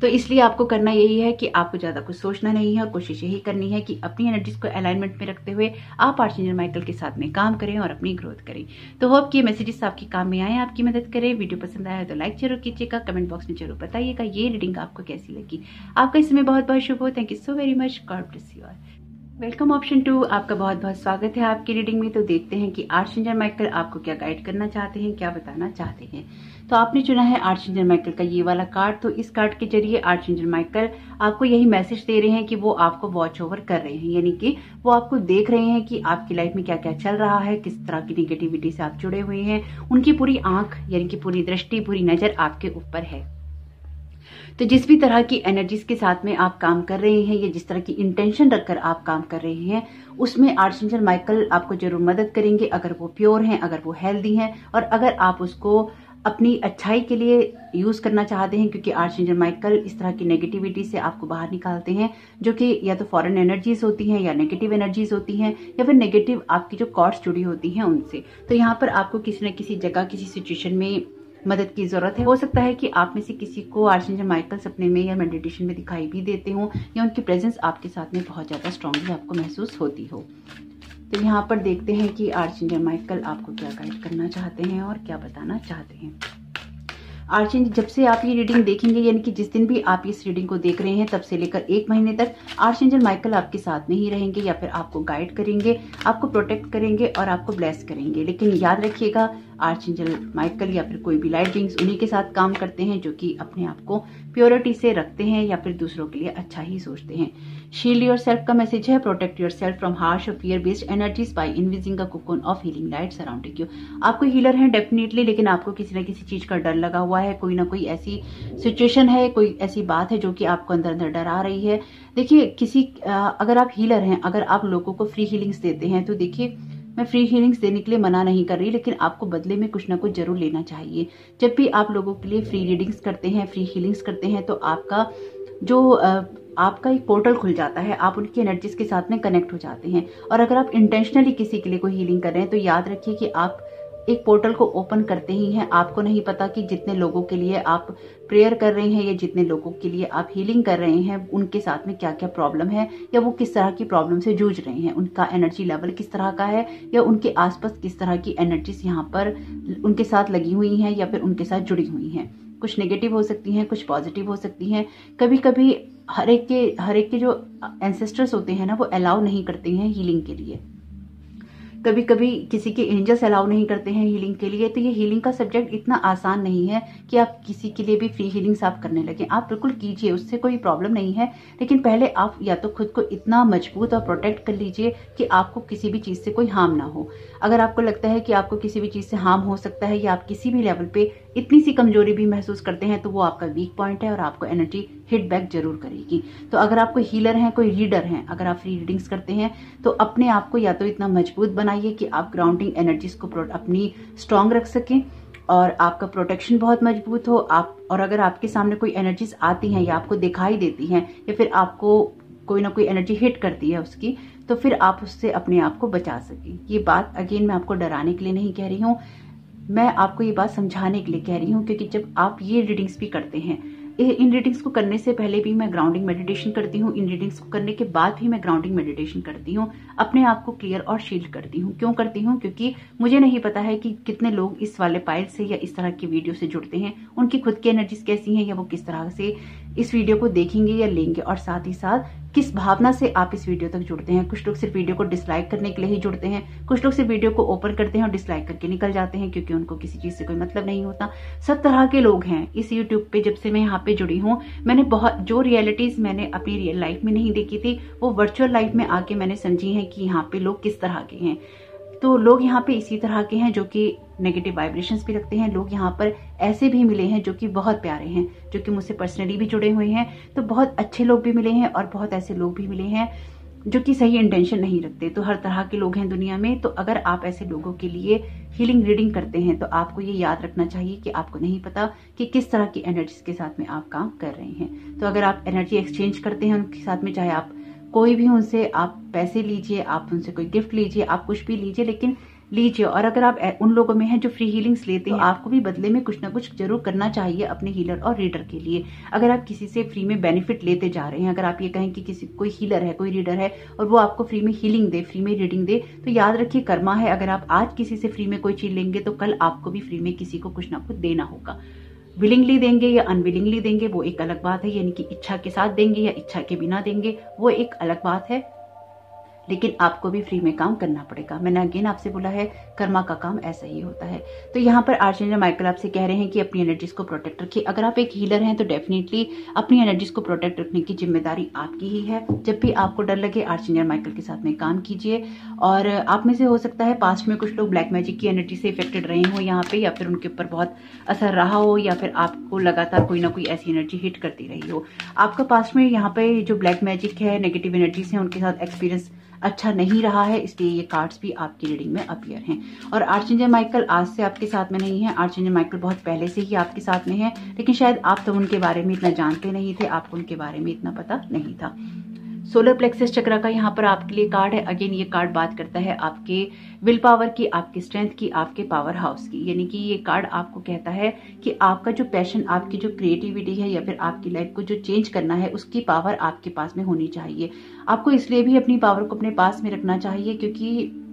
S1: तो इसलिए आपको करना यही है कि आपको ज्यादा कुछ सोचना नहीं है और कोशिश यही करनी है कि अपनी एनर्जीज को अलाइनमेंट में रखते हुए आप आर्चएंजल माइकल के साथ में काम करें और अपनी ग्रोथ करें। तो होप कि ये मैसेजेस आपके काम में आए, आपकी मदद करें। वीडियो पसंद आया तो लाइक जरूर कीजिएगा, कमेंट बॉक्स में जरूर बताइएगा ये रीडिंग आपको कैसी लगी। आपका इस समय बहुत बहुत शुभ हो। Thank you so very much. God bless you all. Welcome option 2, आपका बहुत बहुत स्वागत है आपकी रीडिंग में। तो देखते हैं कि आर्चएंजल माइकल आपको क्या गाइड करना चाहते हैं, क्या बताना चाहते हैं। तो आपने चुना है आर्चएंजल माइकल का ये वाला कार्ड। तो इस कार्ड के जरिए आर्चएंजल माइकल आपको यही मैसेज दे रहे हैं कि वो आपको वॉच ओवर कर रहे हैं, यानी कि वो आपको देख रहे हैं कि आपकी लाइफ में क्या क्या चल रहा है, किस तरह की निगेटिविटी से आप जुड़े हुए हैं। उनकी पूरी आंख, यानी कि पूरी दृष्टि, पूरी नजर आपके ऊपर है। तो जिस भी तरह की एनर्जीज के साथ में आप काम कर रहे हैं, या जिस तरह की इंटेंशन रखकर आप काम कर रहे हैं, उसमें आर्चएंजल माइकल आपको जरूर मदद करेंगे, अगर वो प्योर हैं, अगर वो हेल्दी हैं और अगर आप उसको अपनी अच्छाई के लिए यूज करना चाहते हैं। क्योंकि आर्चएंजल माइकल इस तरह की नेगेटिविटी से आपको बाहर निकालते हैं, जो कि या तो फॉरेन एनर्जीज होती हैं, या नेगेटिव एनर्जीज होती हैं, या फिर नेगेटिव आपकी जो कॉर्ड्स जुड़ी होती हैं उनसे। तो यहाँ पर आपको किसी न किसी जगह, किसी सिचुएशन में मदद की जरूरत है। हो सकता है कि आप में से किसी को आर्चएंजल माइकल सपने में या मेडिटेशन में दिखाई भी देते हो, या उनकी प्रेजेंस आपके साथ में बहुत ज्यादा स्ट्रांगली आपको महसूस होती हो। तो यहाँ पर देखते हैं कि आर्चएंजल माइकल आपको क्या गाइड करना चाहते हैं और क्या बताना चाहते हैं। आर्चएंजल, जब से आप ये रीडिंग देखेंगे, यानी कि जिस दिन भी आप इस रीडिंग को देख रहे हैं, तब से लेकर 1 महीने तक आर्चएंजल माइकल आपके साथ में ही रहेंगे, या फिर आपको गाइड करेंगे, आपको प्रोटेक्ट करेंगे और आपको ब्लेस करेंगे। लेकिन याद रखिएगा, आर्चएंजल माइकल या फिर कोई भी लाइट बीइंग्स उन्हीं के साथ काम करते हैं जो कि अपने आप को प्योरिटी से रखते हैं या फिर दूसरों के लिए अच्छा ही सोचते हैं। शील्ड योर सेल्फ का मैसेज है, protect yourself from harsh or fear based energies by envisioning a cocoon of healing light surrounding you. आपको हीलर है डेफिनेटली, लेकिन आपको किसी न किसी चीज का डर लगा हुआ है, कोई ना कोई ऐसी सिचुएशन है, कोई ऐसी बात है जो कि आपको अंदर अंदर डरा रही है। देखिए, अगर आप हीलर हैं, अगर आप लोगों को फ्री हीलिंग्स देते हैं, तो देखिए, मैं फ्री हीलिंग्स देने के लिए मना नहीं कर रही, लेकिन आपको बदले में कुछ ना कुछ जरूर लेना चाहिए। जब भी आप लोगों के लिए फ्री रीडिंग्स करते हैं, फ्री हीलिंग्स करते हैं, तो आपका एक पोर्टल खुल जाता है, आप उनकी एनर्जीज के साथ में कनेक्ट हो जाते हैं। और अगर आप इंटेंशनली किसी के लिए कोई हीलिंग कर रहे हैं, तो याद रखिए कि आप एक पोर्टल को ओपन करते ही हैं। आपको नहीं पता कि जितने लोगों के लिए आप प्रेयर कर रहे हैं या जितने लोगों के लिए आप हीलिंग कर रहे हैं, उनके साथ में क्या क्या प्रॉब्लम है, या वो किस तरह की प्रॉब्लम से जूझ रहे हैं, उनका एनर्जी लेवल किस तरह का है, या उनके आसपास किस तरह की एनर्जीज यहाँ पर उनके साथ लगी हुई हैं या फिर उनके साथ जुड़ी हुई हैं। कुछ नेगेटिव हो सकती हैं, कुछ पॉजिटिव हो सकती हैं। कभी कभी हर एक के जो एंसेस्टर्स होते हैं ना, वो अलाउ नहीं करते हैं हीलिंग के लिए। कभी कभी किसी के एंजल्स अलाउ नहीं करते हैं हीलिंग के लिए। तो ये हीलिंग का सब्जेक्ट इतना आसान नहीं है कि आप किसी के लिए भी फ्री हीलिंग्स आप करने लगे। आप बिल्कुल कीजिए, उससे कोई प्रॉब्लम नहीं है, लेकिन पहले आप या तो खुद को इतना मजबूत और प्रोटेक्ट कर लीजिए कि आपको किसी भी चीज से कोई हार्म ना हो। अगर आपको लगता है कि आपको किसी भी चीज से हार्म हो सकता है, या आप किसी भी लेवल पे इतनी सी कमजोरी भी महसूस करते हैं, तो वो आपका वीक पॉइंट है और आपको एनर्जी हिट बैक जरूर करेगी। तो अगर आप कोई हीलर हैं, कोई रीडर हैं, अगर आप फ्री रीडिंग्स करते हैं, तो अपने आप को या तो इतना मजबूत बनाइए कि आप ग्राउंडिंग एनर्जीज को अपनी स्ट्रांग रख सकें, और आपका प्रोटेक्शन बहुत मजबूत हो। आप और अगर आपके सामने कोई एनर्जीज आती हैं या आपको दिखाई देती हैं या फिर आपको कोई ना कोई एनर्जी हिट करती है उसकी, तो फिर आप उससे अपने आप को बचा सकें। ये बात अगेन मैं आपको डराने के लिए नहीं कह रही हूँ, मैं आपको ये बात समझाने के लिए कह रही हूँ, क्योंकि जब आप ये रीडिंग्स भी करते हैं, इन रीडिंग्स को करने से पहले भी मैं ग्राउंडिंग मेडिटेशन करती हूँ, इन रीडिंग्स को करने के बाद भी मैं ग्राउंडिंग मेडिटेशन करती हूँ, अपने आप को क्लियर और शील्ड करती हूँ। क्यों करती हूँ? क्योंकि मुझे नहीं पता है कि कितने लोग इस वाले पाइल से या इस तरह की वीडियो से जुड़ते हैं, उनकी खुद की एनर्जीज कैसी हैं या वो किस तरह से इस वीडियो को देखेंगे या लेंगे, और साथ ही साथ किस भावना से आप इस वीडियो तक जुड़ते हैं। कुछ लोग सिर्फ वीडियो को डिसलाइक करने के लिए ही जुड़ते हैं, कुछ लोग सिर्फ वीडियो को ओपन करते हैं और डिसलाइक करके निकल जाते हैं क्योंकि उनको किसी चीज से कोई मतलब नहीं होता। सब तरह के लोग हैं इस यूट्यूब पे। जब से मैं यहाँ पे जुड़ी हूँ, मैंने बहुत जो रियलिटीज मैंने अपनी रियल लाइफ में नहीं देखी थी, वो वर्चुअल लाइफ में आके मैंने समझी है कि यहाँ पे लोग किस तरह के हैं। तो लोग यहाँ पे इसी तरह के हैं जो कि नेगेटिव वाइब्रेशंस भी रखते हैं। लोग यहाँ पर ऐसे भी मिले हैं जो कि बहुत प्यारे हैं, जो कि मुझसे पर्सनली भी जुड़े हुए हैं। तो बहुत अच्छे लोग भी मिले हैं और बहुत ऐसे लोग भी मिले हैं जो कि सही इंटेंशन नहीं रखते। तो हर तरह के लोग हैं दुनिया में। तो अगर आप ऐसे लोगों के लिए हीलिंग रीडिंग करते हैं तो आपको ये याद रखना चाहिए कि आपको नहीं पता कि किस तरह की एनर्जीज के साथ में आप काम कर रहे हैं। तो अगर आप एनर्जी एक्सचेंज करते हैं उनके साथ में, चाहे आप कोई भी उनसे आप पैसे लीजिए, आप उनसे कोई गिफ्ट लीजिए, आप कुछ भी लीजिए, लेकिन लीजिए। और अगर आप उन लोगों में हैं जो फ्री हीलिंग्स लेते हैं, आपको भी बदले में कुछ ना कुछ जरूर करना चाहिए अपने हीलर और रीडर के लिए। अगर आप किसी से फ्री में बेनिफिट लेते जा रहे हैं, अगर आप ये कहें कि किसी कोई हीलर है, कोई रीडर है और वो आपको फ्री में हीलिंग दे, फ्री में रीडिंग दे, तो याद रखिए कर्मा है। अगर आप आज किसी से फ्री में कोई चीज लेंगे तो कल आपको भी फ्री में किसी को कुछ ना कुछ देना होगा। विलिंगली देंगे या अनविलिंगली देंगे वो एक अलग बात है, यानी कि इच्छा के साथ देंगे या इच्छा के बिना देंगे वो एक अलग बात है, लेकिन आपको भी फ्री में काम करना पड़ेगा। मैंने अगेन आपसे बोला है, कर्मा का काम ऐसा ही होता है। तो यहाँ पर आर्चेंजल माइकल आपसे कह रहे हैं कि अपनी एनर्जीज को प्रोटेक्ट रखिए। अगर आप एक हीलर हैं तो डेफिनेटली अपनी एनर्जीज को प्रोटेक्ट रखने की जिम्मेदारी आपकी ही है। जब भी आपको डर लगे, आर्चेंजल माइकल के साथ में काम कीजिए। और आप में से हो सकता है पास्ट में कुछ लोग ब्लैक मैजिक की एनर्जी से इफेक्टेड रहे हो यहाँ पे, या फिर उनके ऊपर बहुत असर रहा हो, या फिर आपको लगातार कोई ना कोई ऐसी एनर्जी हिट करती रही हो। आपका पास्ट में यहाँ पे जो ब्लैक मैजिक है, नेगेटिव एनर्जीज है, उनके साथ एक्सपीरियंस अच्छा नहीं रहा है, इसलिए ये कार्ड्स भी आपकी रीडिंग में अपीयर हैं। और आर्चेंजल माइकल आज से आपके साथ में नहीं है, आर्चेंजल माइकल बहुत पहले से ही आपके साथ में है, लेकिन शायद आप तो उनके बारे में इतना जानते नहीं थे, आपको उनके बारे में इतना पता नहीं था। सोलर प्लेक्सस चक्र का यहाँ पर आपके लिए कार्ड है। अगेन ये कार्ड बात करता है आपके विल पावर की, आपकी स्ट्रेंथ की, आपके पावर हाउस की। यानी कि ये कार्ड आपको कहता है कि आपका जो पैशन, आपकी जो क्रिएटिविटी है या फिर आपकी लाइफ को जो चेंज करना है, उसकी पावर आपके पास में होनी चाहिए। आपको इसलिए भी अपनी पावर को अपने पास में रखना चाहिए क्योंकि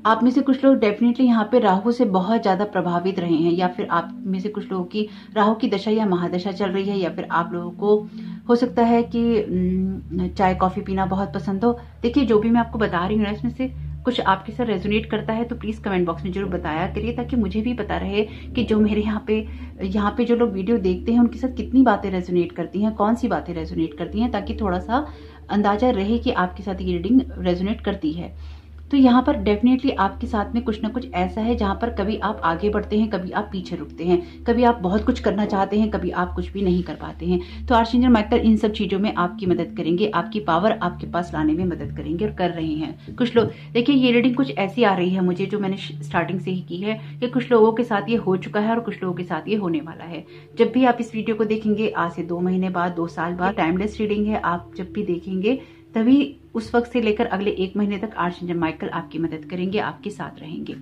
S1: आप में से कुछ लोग डेफिनेटली यहाँ पे राहु से बहुत ज्यादा प्रभावित रहे हैं, या फिर आप में से कुछ लोगों की राहु की दशा या महादशा चल रही है, या फिर आप लोगों को हो सकता है कि चाय कॉफी पीना बहुत पसंद हो। देखिए जो भी मैं आपको बता रही हूँ ना, इसमें से कुछ आपके साथ रेजोनेट करता है तो प्लीज कमेंट बॉक्स में जरूर बताया करिए, ताकि मुझे भी पता रहे कि जो मेरे यहाँ पे जो लोग वीडियो देखते हैं उनके साथ कितनी बातें रेजोनेट करती हैं, कौन सी बातें रेजोनेट करती हैं, ताकि थोड़ा सा अंदाजा रहे कि आपके साथ ये रीडिंग रेजोनेट करती है। तो यहाँ पर डेफिनेटली आपके साथ में कुछ ना कुछ ऐसा है जहां पर कभी आप आगे बढ़ते हैं, कभी आप पीछे रुकते हैं, कभी आप बहुत कुछ करना चाहते हैं, कभी आप कुछ भी नहीं कर पाते हैं। तो आर्चेंजल माइकल इन सब चीजों में आपकी मदद करेंगे, आपकी पावर आपके पास लाने में मदद करेंगे और कर रहे हैं। कुछ लोग, देखिए ये रीडिंग कुछ ऐसी आ रही है मुझे, जो मैंने स्टार्टिंग से ही की है, कि कुछ लोगों के साथ ये हो चुका है और कुछ लोगों के साथ ये होने वाला है। जब भी आप इस वीडियो को देखेंगे, आज से 2 महीने बाद, 2 साल बाद, टाइमलेस रीडिंग है, आप जब भी देखेंगे तभी उस वक्त से लेकर अगले 1 महीने तक आर्चेंजल माइकल आपकी मदद करेंगे, आपके साथ रहेंगे।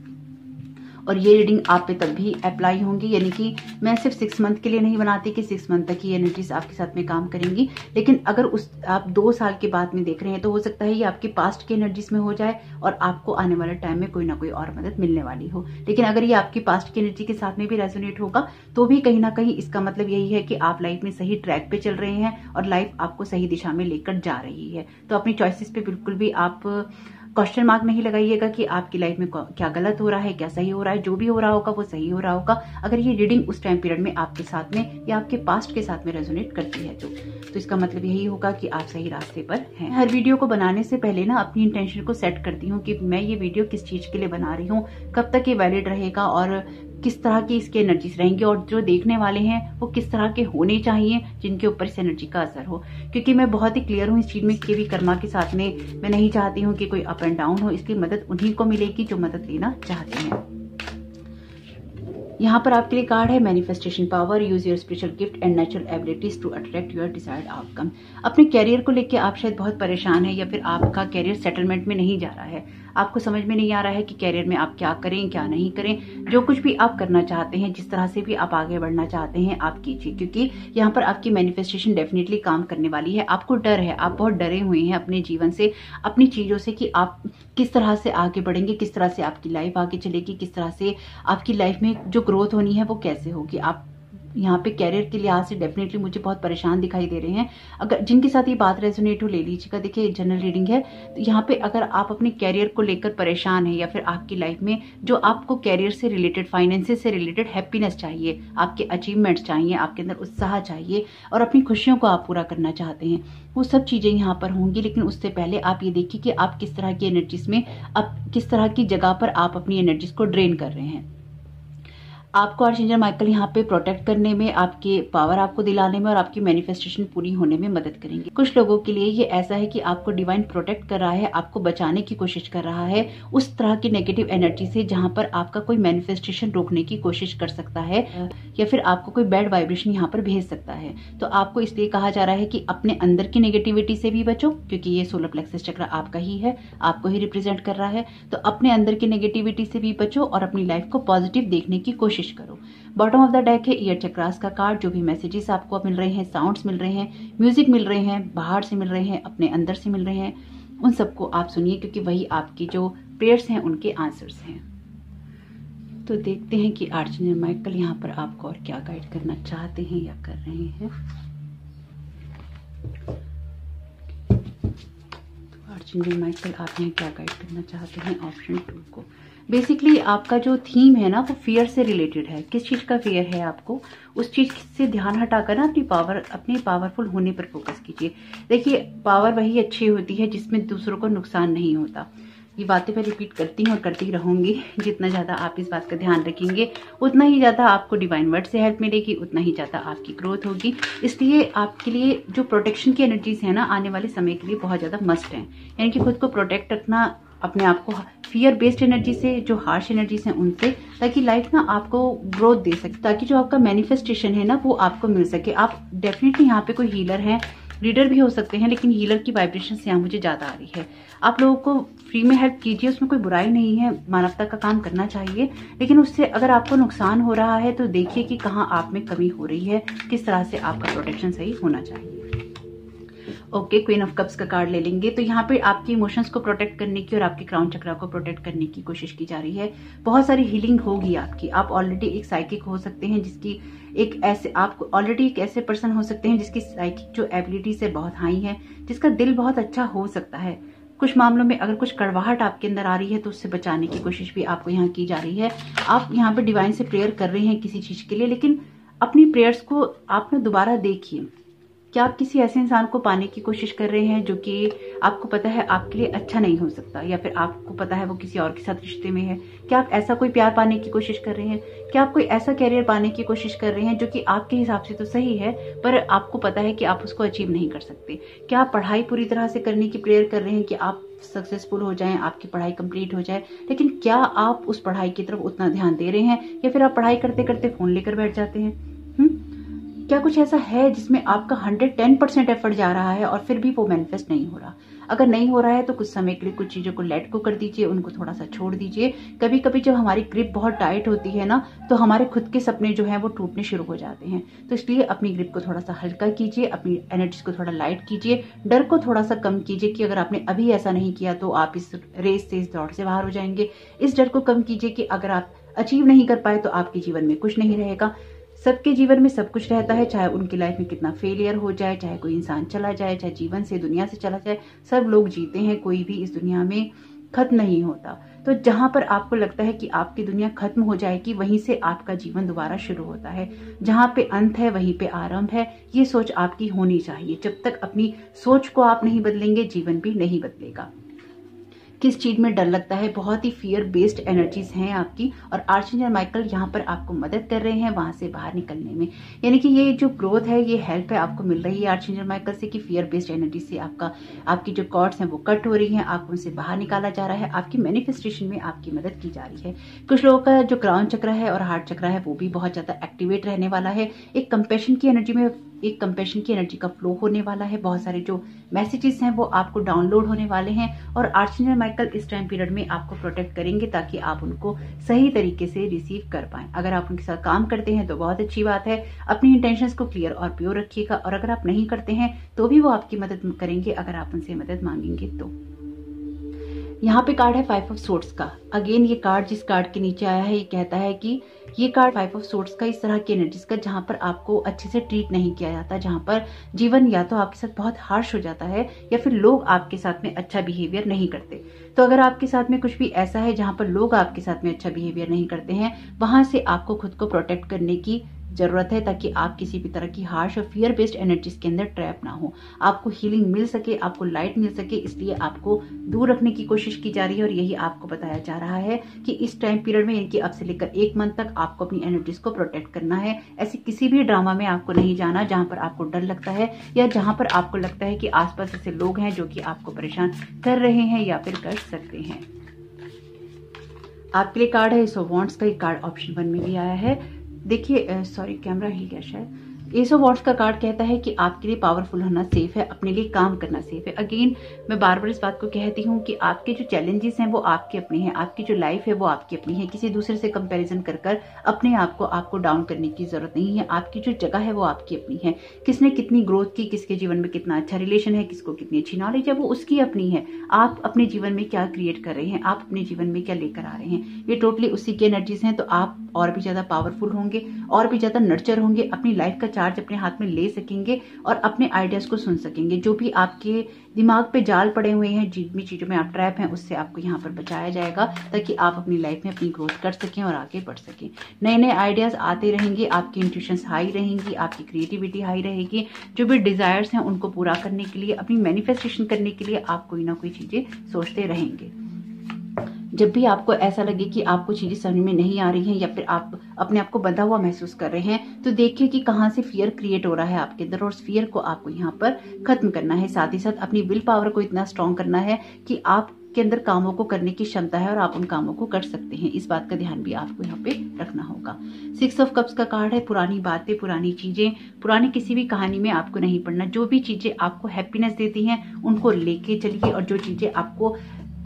S1: और ये रीडिंग आप पे तब भी अप्लाई होंगी, यानी कि मैं सिर्फ 6 मंथ के लिए नहीं बनाती कि 6 मंथ तक ही एनर्जीज आपके साथ में काम करेंगी, लेकिन अगर आप 2 साल के बाद में देख रहे हैं तो हो सकता है ये आपकी पास्ट की एनर्जीज में हो जाए और आपको आने वाले टाइम में कोई ना कोई और मदद मिलने वाली हो। लेकिन अगर ये आपकी पास्ट की एनर्जी के साथ में भी रेजोनेट होगा तो भी कहीं ना कहीं इसका मतलब यही है कि आप लाइफ में सही ट्रैक पे चल रहे हैं और लाइफ आपको सही दिशा में लेकर जा रही है। तो अपनी चॉइसेस पे बिल्कुल भी आप क्वेश्चन मार्क नहीं लगाइएगा कि आपकी लाइफ में क्या गलत हो रहा है, क्या सही हो रहा है। जो भी हो रहा होगा वो सही हो रहा होगा, अगर ये रीडिंग उस टाइम पीरियड में आपके साथ में या आपके पास्ट के साथ में रेजोनेट करती है तो इसका मतलब यही होगा कि आप सही रास्ते पर हैं। हर वीडियो को बनाने से पहले ना अपनी इंटेंशन को सेट करती हूँ कि मैं ये वीडियो किस चीज के लिए बना रही हूँ, कब तक ये वैलिड रहेगा और किस तरह की इसकी एनर्जीज रहेंगी, और जो देखने वाले हैं वो किस तरह के होने चाहिए जिनके ऊपर इस एनर्जी का असर हो। क्योंकि मैं बहुत ही क्लियर हूँ इस चीज में कि भी कर्मा के साथ में मैं नहीं चाहती हूँ कि कोई अप एंड डाउन हो, इसलिए मदद उन्हीं को मिलेगी जो मदद लेना चाहते हैं। यहाँ पर आपके लिए कार्ड है manifestation power, use your spiritual gift and natural abilities to attract your desired outcome. अपने कैरियर को लेकर आप शायद बहुत परेशान है, या फिर आपका कैरियर सेटलमेंट में नहीं जा रहा है, आपको समझ में नहीं आ रहा है कि कैरियर में आप क्या करें क्या नहीं करें। जो कुछ भी आप करना चाहते हैं, जिस तरह से भी आप आगे बढ़ना चाहते हैं, आप कीजिए, क्योंकि यहाँ पर आपकी मैनिफेस्टेशन डेफिनेटली काम करने वाली है। आपको डर है, आप बहुत डरे हुए हैं अपने जीवन से, अपनी चीजों से, कि आप किस तरह से आगे बढ़ेंगे, किस तरह से आपकी लाइफ आगे चलेगी, किस तरह से आपकी लाइफ में जो ग्रोथ होनी है वो कैसे होगी। आप यहाँ पे कैरियर के लिहाज से डेफिनेटली मुझे बहुत परेशान दिखाई दे रहे हैं। अगर जिनके साथ ये बात रेजोनेट हो ले लीजिएगा। देखिए जनरल रीडिंग है, तो यहाँ पे अगर आप अपने कैरियर को लेकर परेशान है, या फिर आपकी लाइफ में जो आपको कैरियर से रिलेटेड, फाइनेंसेस से रिलेटेड हैप्पीनेस चाहिए, आपके अचीवमेंट्स चाहिए, आपके अंदर उत्साह चाहिए और अपनी खुशियों को आप पूरा करना चाहते हैं, वो सब चीजें यहाँ पर होंगी। लेकिन उससे पहले आप ये देखिए कि आप किस तरह की एनर्जीज में, अब किस तरह की जगह पर आप अपनी एनर्जीज को ड्रेन कर रहे हैं। आपको आर्चएंजल माइकल यहाँ पे प्रोटेक्ट करने में, आपके पावर आपको दिलाने में और आपकी मैनिफेस्टेशन पूरी होने में मदद करेंगे। कुछ लोगों के लिए ये ऐसा है कि आपको डिवाइन प्रोटेक्ट कर रहा है, आपको बचाने की कोशिश कर रहा है उस तरह की नेगेटिव एनर्जी से जहां पर आपका कोई मैनिफेस्टेशन रोकने की कोशिश कर सकता है, या फिर आपको कोई बैड वाइब्रेशन यहाँ पर भेज सकता है। तो आपको इसलिए कहा जा रहा है कि अपने अंदर की नेगेटिविटी से भी बचो, क्योंकि ये सोलर प्लेक्सस चक्र आपका ही है, आपको ही रिप्रेजेंट कर रहा है। तो अपने अंदर की नेगेटिविटी से भी बचो और अपनी लाइफ को पॉजिटिव देखने की कोशिश करो। बॉटम ऑफ द डेक है ईयर चक्रास का कार्ड। जो भी मैसेजेस आपको मिल रहे हैं, साउंड्स मिल रहे हैं, म्यूजिक मिल रहे हैं, बाहर से मिल रहे हैं, अपने अंदर से मिल रहे हैं, उन सबको आप सुनिए, क्योंकि वही आपकी जो प्रेयर्स हैं उनके आंसर्स हैं। तो देखते हैं कि आर्चएंजल माइकल यहाँ पर आपको और क्या गाइड करना चाहते हैं या कर रहे हैं। तो आर्चएंजल माइकल आप यहाँ क्या गाइड करना चाहते हैं ऑप्शन 2 को। बेसिकली आपका जो थीम है ना वो फियर से रिलेटेड है। किस चीज का फियर है आपको, उस चीज से ध्यान हटाकर ना अपने पावरफुल होने पर फोकस कीजिए। देखिए पावर वही अच्छी होती है जिसमें दूसरों को नुकसान नहीं होता। ये बातें मैं रिपीट करती हूँ और करती रहूंगी। जितना ज्यादा आप इस बात का ध्यान रखेंगे उतना ही ज्यादा आपको डिवाइन वर्ड से हेल्प मिलेगी, उतना ही ज्यादा आपकी ग्रोथ होगी। इसलिए आपके लिए जो प्रोटेक्शन की एनर्जीज है ना आने वाले समय के लिए बहुत ज्यादा मस्ट है। यानी कि खुद को प्रोटेक्ट रखना, अपने आप को फियर बेस्ड एनर्जी से, जो हार्श एनर्जीज हैं उनसे, ताकि लाइफ ना आपको ग्रोथ दे सके, ताकि जो आपका मैनिफेस्टेशन है ना वो आपको मिल सके। आप डेफिनेटली यहाँ पे कोई हीलर हैं, रीडर भी हो सकते हैं, लेकिन हीलर की वाइब्रेशन यहाँ मुझे ज्यादा आ रही है। आप लोगों को फ्री में हेल्प कीजिए, उसमें कोई बुराई नहीं है, मानवता का काम करना चाहिए। लेकिन उससे अगर आपको नुकसान हो रहा है तो देखिए कि कहाँ आप में कमी हो रही है, किस तरह से आपका प्रोटेक्शन सही होना चाहिए। ओके, क्वीन ऑफ कप्स का कार्ड ले लेंगे। तो यहाँ पे आपके इमोशंस को प्रोटेक्ट करने की और आपके क्राउन चक्रा को प्रोटेक्ट करने की कोशिश की जा रही है। बहुत सारी हीलिंग होगी आपकी। आप ऑलरेडी एक साइकिक हो सकते हैं जिसकी आप ऑलरेडी एक ऐसे पर्सन हो सकते हैं जिसकी साइकिक जो एबिलिटीज है बहुत हाई है, जिसका दिल बहुत अच्छा हो सकता है। कुछ मामलों में अगर कुछ कड़वाहट आपके अंदर आ रही है तो उससे बचाने की कोशिश भी आपको यहाँ की जा रही है। आप यहाँ पे डिवाइन से प्रेयर कर रहे हैं किसी चीज के लिए, लेकिन अपनी प्रेयर्स को आप ना दोबारा देखिए। क्या आप किसी ऐसे इंसान को पाने की कोशिश कर रहे हैं जो कि आपको पता है आपके लिए अच्छा नहीं हो सकता, या फिर आपको पता है वो किसी और के साथ रिश्ते में है? क्या आप ऐसा कोई प्यार पाने की कोशिश कर रहे हैं? क्या आप कोई ऐसा कैरियर पाने की कोशिश कर रहे हैं जो कि आपके हिसाब से तो सही है पर आपको पता है कि आप उसको अचीव नहीं कर सकते? क्या आप पढ़ाई पूरी तरह से करने की प्रेयर कर रहे हैं कि आप सक्सेसफुल हो जाएं, आपकी पढ़ाई कंप्लीट हो जाए, लेकिन क्या आप उस पढ़ाई की तरफ उतना ध्यान दे रहे हैं, या फिर आप पढ़ाई करते करते फोन लेकर बैठ जाते हैं? क्या कुछ ऐसा है जिसमें आपका 110% एफर्ट जा रहा है और फिर भी वो मैनिफेस्ट नहीं हो रहा? अगर नहीं हो रहा है तो कुछ समय के लिए कुछ चीजों को लेट को कर दीजिए, उनको थोड़ा सा छोड़ दीजिए। कभी कभी जब हमारी ग्रिप बहुत टाइट होती है ना तो हमारे खुद के सपने जो हैं वो टूटने शुरू हो जाते हैं। तो इसलिए अपनी ग्रिप को थोड़ा सा हल्का कीजिए, अपनी एनर्जी को थोड़ा लाइट कीजिए, डर को थोड़ा सा कम कीजिए कि अगर आपने अभी ऐसा नहीं किया तो आप इस रेस से, इस दौड़ से बाहर हो जाएंगे। इस डर को कम कीजिए कि अगर आप अचीव नहीं कर पाए तो आपके जीवन में कुछ नहीं रहेगा। सबके जीवन में सब कुछ रहता है, चाहे उनकी लाइफ में कितना फेलियर हो जाए, चाहे कोई इंसान चला जाए, चाहे जीवन से, दुनिया से चला जाए, सब लोग जीते हैं, कोई भी इस दुनिया में खत्म नहीं होता। तो जहां पर आपको लगता है कि आपकी दुनिया खत्म हो जाएगी, वहीं से आपका जीवन दोबारा शुरू होता है। जहां पे अंत है वहीं पे आरंभ है। ये सोच आपकी होनी चाहिए। जब तक अपनी सोच को आप नहीं बदलेंगे, जीवन भी नहीं बदलेगा। किस चीज में डर लगता है, बहुत ही फियर बेस्ड एनर्जीज हैं आपकी, और आर्चएंजल माइकल यहाँ पर आपको मदद कर रहे हैं वहां से बाहर निकलने में। यानी कि ये जो ग्रोथ है, ये हेल्प है आपको मिल रही है आर्चएंजल माइकल से कि फियर बेस्ड एनर्जी से आपकी जो कॉर्ड्स हैं वो कट हो रही हैं, आपको उनसे बाहर निकाला जा रहा है, आपकी मैनिफेस्टेशन में आपकी मदद की जा रही है। कुछ लोगों का जो क्राउन चक्र है और हार्ट चक्र है वो भी बहुत ज्यादा एक्टिवेट रहने वाला है। एक कंपैशन की एनर्जी का फ्लो होने वाला है। बहुत सारे जो मैसेजेस हैं वो आपको डाउनलोड होने वाले हैं, और आर्चएंजल माइकल इस टाइम पीरियड में आपको प्रोटेक्ट करेंगे ताकि आप उनको सही तरीके से रिसीव कर पाएं। अगर आप उनके साथ काम करते हैं तो बहुत अच्छी बात है, अपनी इंटेंशंस को क्लियर और प्योर रखिएगा, और अगर आप नहीं करते हैं तो भी वो आपकी मदद करेंगे अगर आप उनसे मदद मांगेंगे तो। यहाँ पे कार्ड है 5 ऑफ सोर्ड्स का। अगेन ये कार्ड जिस कार्ड के नीचे आया है ये कहता है कि ये कार्ड 5 ऑफ सोर्ड्स का इस तरह की एनर्जीज का जहां पर आपको अच्छे से ट्रीट नहीं किया जाता, जहां पर जीवन या तो आपके साथ बहुत हार्श हो जाता है या फिर लोग आपके साथ में अच्छा बिहेवियर नहीं करते। तो अगर आपके साथ में कुछ भी ऐसा है जहां पर लोग आपके साथ में अच्छा बिहेवियर नहीं करते हैं, वहां से आपको खुद को प्रोटेक्ट करने की जरूरत है ताकि आप किसी भी तरह की harsh or fear based energies के अंदर ट्रैप ना हो, आपको हीलिंग मिल सके, आपको लाइट मिल सके, इसलिए आपको दूर रखने की कोशिश की जा रही है। और यही आपको बताया जा रहा है कि इस टाइम पीरियड में इनकी अब से लेकर 1 मंथ तक आपको अपनी एनर्जीज को प्रोटेक्ट करना है। ऐसे किसी भी ड्रामा में आपको नहीं जाना जहां पर आपको डर लगता है या जहां पर आपको लगता है कि आसपास ऐसे लोग हैं जो कि आपको परेशान कर रहे हैं या फिर कर सकते हैं। आपके लिए कार्ड है एस ऑफ वांड्स का। कार्ड ऑप्शन 1 में भी आया है। देखिए, सॉरी कैमरा हिल गया शायद। एस ऑफ वांड्स का कार्ड कहता है कि आपके लिए पावरफुल होना सेफ है, अपने लिए काम करना सेफ है। अगेन मैं बार बार इस बात को कहती हूँ कि आपके जो चैलेंजेस हैं वो आपके अपने हैं, आपकी जो लाइफ है वो आपकी अपनी है। किसी दूसरे से कंपैरिजन कर अपने आप को आपको डाउन करने की जरूरत नहीं है। आपकी जो जगह है वो आपकी अपनी है। किसने कितनी ग्रोथ की, किसके जीवन में कितना अच्छा रिलेशन है, किसको कितनी अच्छी नॉलेज है, वो उसकी अपनी है। आप अपने जीवन में क्या क्रिएट कर रहे हैं, आप अपने जीवन में क्या लेकर आ रहे हैं, ये टोटली उसी की एनर्जीज हैं। तो आप और भी ज्यादा पावरफुल होंगे, और भी ज्यादा नर्चर होंगे, अपनी लाइफ का चार्ज अपने हाथ में ले सकेंगे और अपने आइडियाज को सुन सकेंगे। जो भी आपके दिमाग पे जाल पड़े हुए हैं, जिन भी चीजों में आप ट्रैप हैं, उससे आपको यहाँ पर बचाया जाएगा ताकि आप अपनी लाइफ में अपनी ग्रोथ कर सकें और आगे बढ़ सकें। नए नए आइडियाज आते रहेंगे, आपकी इंट्यूशंस हाई रहेंगी, आपकी क्रिएटिविटी हाई रहेगी। जो भी डिजायर्स हैं उनको पूरा करने के लिए, अपनी मैनिफेस्टेशन करने के लिए आप कोई ना कोई चीजें सोचते रहेंगे। जब भी आपको ऐसा लगे कि आपको चीजें समझ में नहीं आ रही हैं या फिर आप अपने आप को बंधा हुआ महसूस कर रहे हैं, तो देखिए कि कहाँ से फियर क्रिएट हो रहा है आपके अंदर, और उस फियर को आपको यहाँ पर खत्म करना है। साथ ही साथ अपनी विल पावर को इतना स्ट्रॉन्ग करना है कि आपके अंदर कामों को करने की क्षमता है और आप उन कामों को कर सकते हैं। इस बात का ध्यान भी आपको यहाँ पे रखना होगा। 6 ऑफ कप्स का कार्ड है। पुरानी बातें, पुरानी चीजें, पुरानी किसी भी कहानी में आपको नहीं पड़ना। जो भी चीजें आपको हैप्पीनेस देती हैं उनको लेके चलिए, और जो चीजें आपको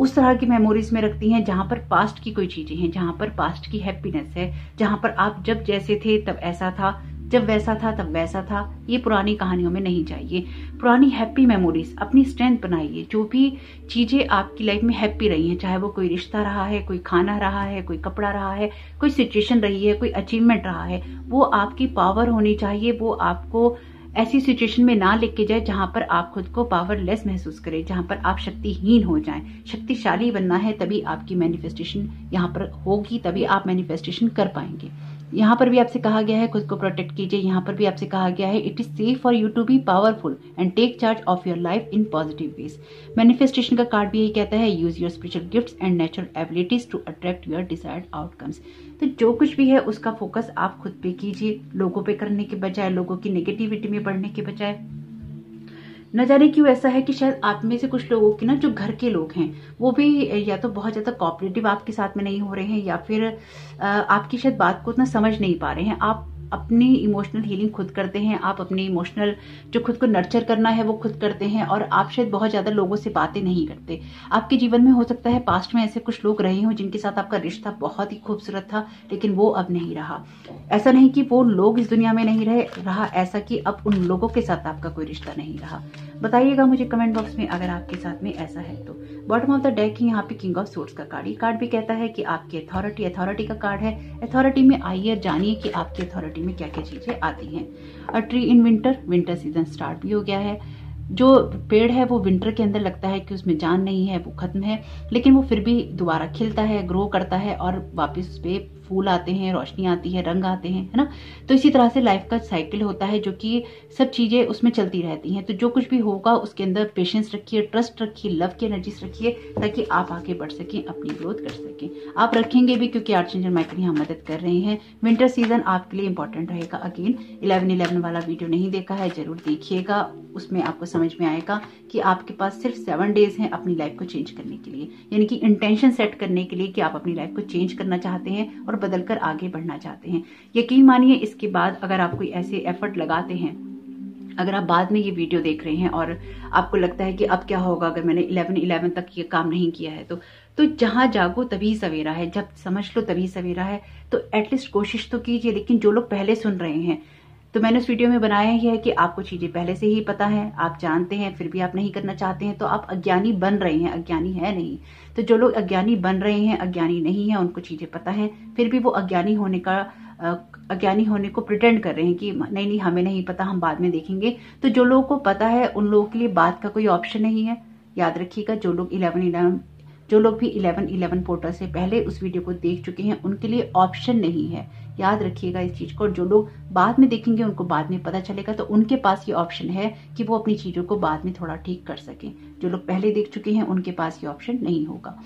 S1: उस तरह की मेमोरीज में रखती हैं जहां पर पास्ट की कोई चीजें हैं, जहां पर पास्ट की हैप्पीनेस है, जहां पर आप जब जैसे थे तब ऐसा था, जब वैसा था तब वैसा था, ये पुरानी कहानियों में नहीं चाहिए। पुरानी हैप्पी मेमोरीज, अपनी स्ट्रेंथ बनाइए। जो भी चीजें आपकी लाइफ में हैप्पी रही हैं, चाहे वो कोई रिश्ता रहा है, कोई खाना रहा है, कोई कपड़ा रहा है, कोई सिचुएशन रही है, कोई अचीवमेंट रहा है, वो आपकी पावर होनी चाहिए। वो आपको ऐसी सिचुएशन में ना लेके जाए जहां पर आप खुद को पावरलेस महसूस करें, जहां पर आप शक्तिहीन हो जाएं। शक्तिशाली बनना है, तभी आपकी मैनिफेस्टेशन यहाँ पर होगी, तभी आप मैनिफेस्टेशन कर पाएंगे। यहाँ पर भी आपसे कहा गया है खुद को प्रोटेक्ट कीजिए। यहाँ पर भी आपसे कहा गया है it is safe for you to be powerful and take charge of your life in positive ways. Manifestation का कार्ड भी यही कहता है, use your spiritual gifts and natural abilities to attract your desired outcomes. तो जो कुछ भी है उसका फोकस आप खुद पे कीजिए, लोगों पे करने के बजाय, लोगों की नेगेटिविटी में बढ़ने के बजाय। न जाने क्यों ऐसा है कि शायद आप में से कुछ लोगों के ना जो घर के लोग हैं वो भी या तो बहुत ज्यादा कोऑपरेटिव आपके साथ में नहीं हो रहे हैं, या फिर आपकी शायद बात को उतना समझ नहीं पा रहे हैं। आप अपनी इमोशनल हीलिंग खुद करते हैं, आप अपने इमोशनल जो खुद को नर्चर करना है वो खुद करते हैं, और आप शायद बहुत ज्यादा लोगों से बातें नहीं करते। आपके जीवन में हो सकता है पास्ट में ऐसे कुछ लोग रहे हों जिनके साथ आपका रिश्ता बहुत ही खूबसूरत था, लेकिन वो अब नहीं रहा। ऐसा नहीं कि वो लोग इस दुनिया में नहीं रहा, ऐसा कि अब उन लोगों के साथ आपका कोई रिश्ता नहीं रहा। बताइएगा मुझे कमेंट बॉक्स में अगर आपके साथ में ऐसा है तो। बॉटम ऑफ द डेक यहाँ पे किंग ऑफ सोर्ड्स का कार्ड। ये कार्ड भी कहता है कि आपकी अथॉरिटी का कार्ड है। अथॉरिटी में आइए और जानिए कि आपकी अथॉरिटी में क्या क्या चीजें आती हैं। A tree in winter season start भी हो गया है। जो पेड़ है वो विंटर के अंदर लगता है कि उसमें जान नहीं है, वो खत्म है, लेकिन वो फिर भी दोबारा खिलता है, ग्रो करता है और वापस उस पे फूल आते हैं, रोशनी आती है, रंग आते हैं, है ना। तो इसी तरह से लाइफ का साइकिल होता है जो कि सब चीजें उसमें चलती रहती हैं। तो जो कुछ भी होगा उसके अंदर पेशेंस रखिए, ट्रस्ट रखिए, लव की एनर्जीज रखिए, ताकि आप आगे बढ़ सकें, अपनी ग्रोथ कर सकें। आप रखेंगे भी क्योंकि आर्चएंजल माइकल यहाँ मदद कर रहे हैं। विंटर सीजन आपके लिए इंपॉर्टेंट रहेगा। अगेन 11-11 वाला वीडियो नहीं देखा है जरूर देखिएगा, उसमें आपको समझ में आएगा कि आपके पास सिर्फ 7 डेज हैं अपनी लाइफ को चेंज करने के लिए, यानी कि इंटेंशन सेट करने के लिए कि आप अपनी लाइफ को चेंज करना चाहते हैं और बदलकर आगे बढ़ना चाहते हैं। यकीन मानिए इसके बाद अगर आप कोई ऐसे एफर्ट लगाते हैं, अगर आप बाद में ये वीडियो देख रहे हैं और आपको लगता है कि अब क्या होगा अगर मैंने 11-11 तक ये काम नहीं किया है, तो जहां जागो तभी सवेरा है, जब समझ लो तभी सवेरा है। तो एटलीस्ट कोशिश तो कीजिए। लेकिन जो लोग पहले सुन रहे हैं, तो मैंने उस वीडियो में बनाया ही है कि आपको चीजें पहले से ही पता है, आप जानते हैं, फिर भी आप नहीं करना चाहते हैं, तो आप अज्ञानी बन रहे हैं, अज्ञानी है नहीं। तो जो लोग अज्ञानी बन रहे हैं, अज्ञानी नहीं है, उनको चीजें पता है, फिर भी वो अज्ञानी होने को प्रिटेंड कर रहे हैं कि नहीं नहीं हमें नहीं पता, हम बाद में देखेंगे। तो जो लोगों को पता है उन लोगों के लिए बात का कोई ऑप्शन नहीं है। याद रखिएगा, जो लोग 11-11 पोर्टल से पहले उस वीडियो को देख चुके हैं उनके लिए ऑप्शन नहीं है। याद रखिएगा इस चीज को। और जो लोग बाद में देखेंगे उनको बाद में पता चलेगा, तो उनके पास ये ऑप्शन है कि वो अपनी चीजों को बाद में थोड़ा ठीक कर सकें। जो लोग पहले देख चुके हैं उनके पास ये ऑप्शन नहीं होगा।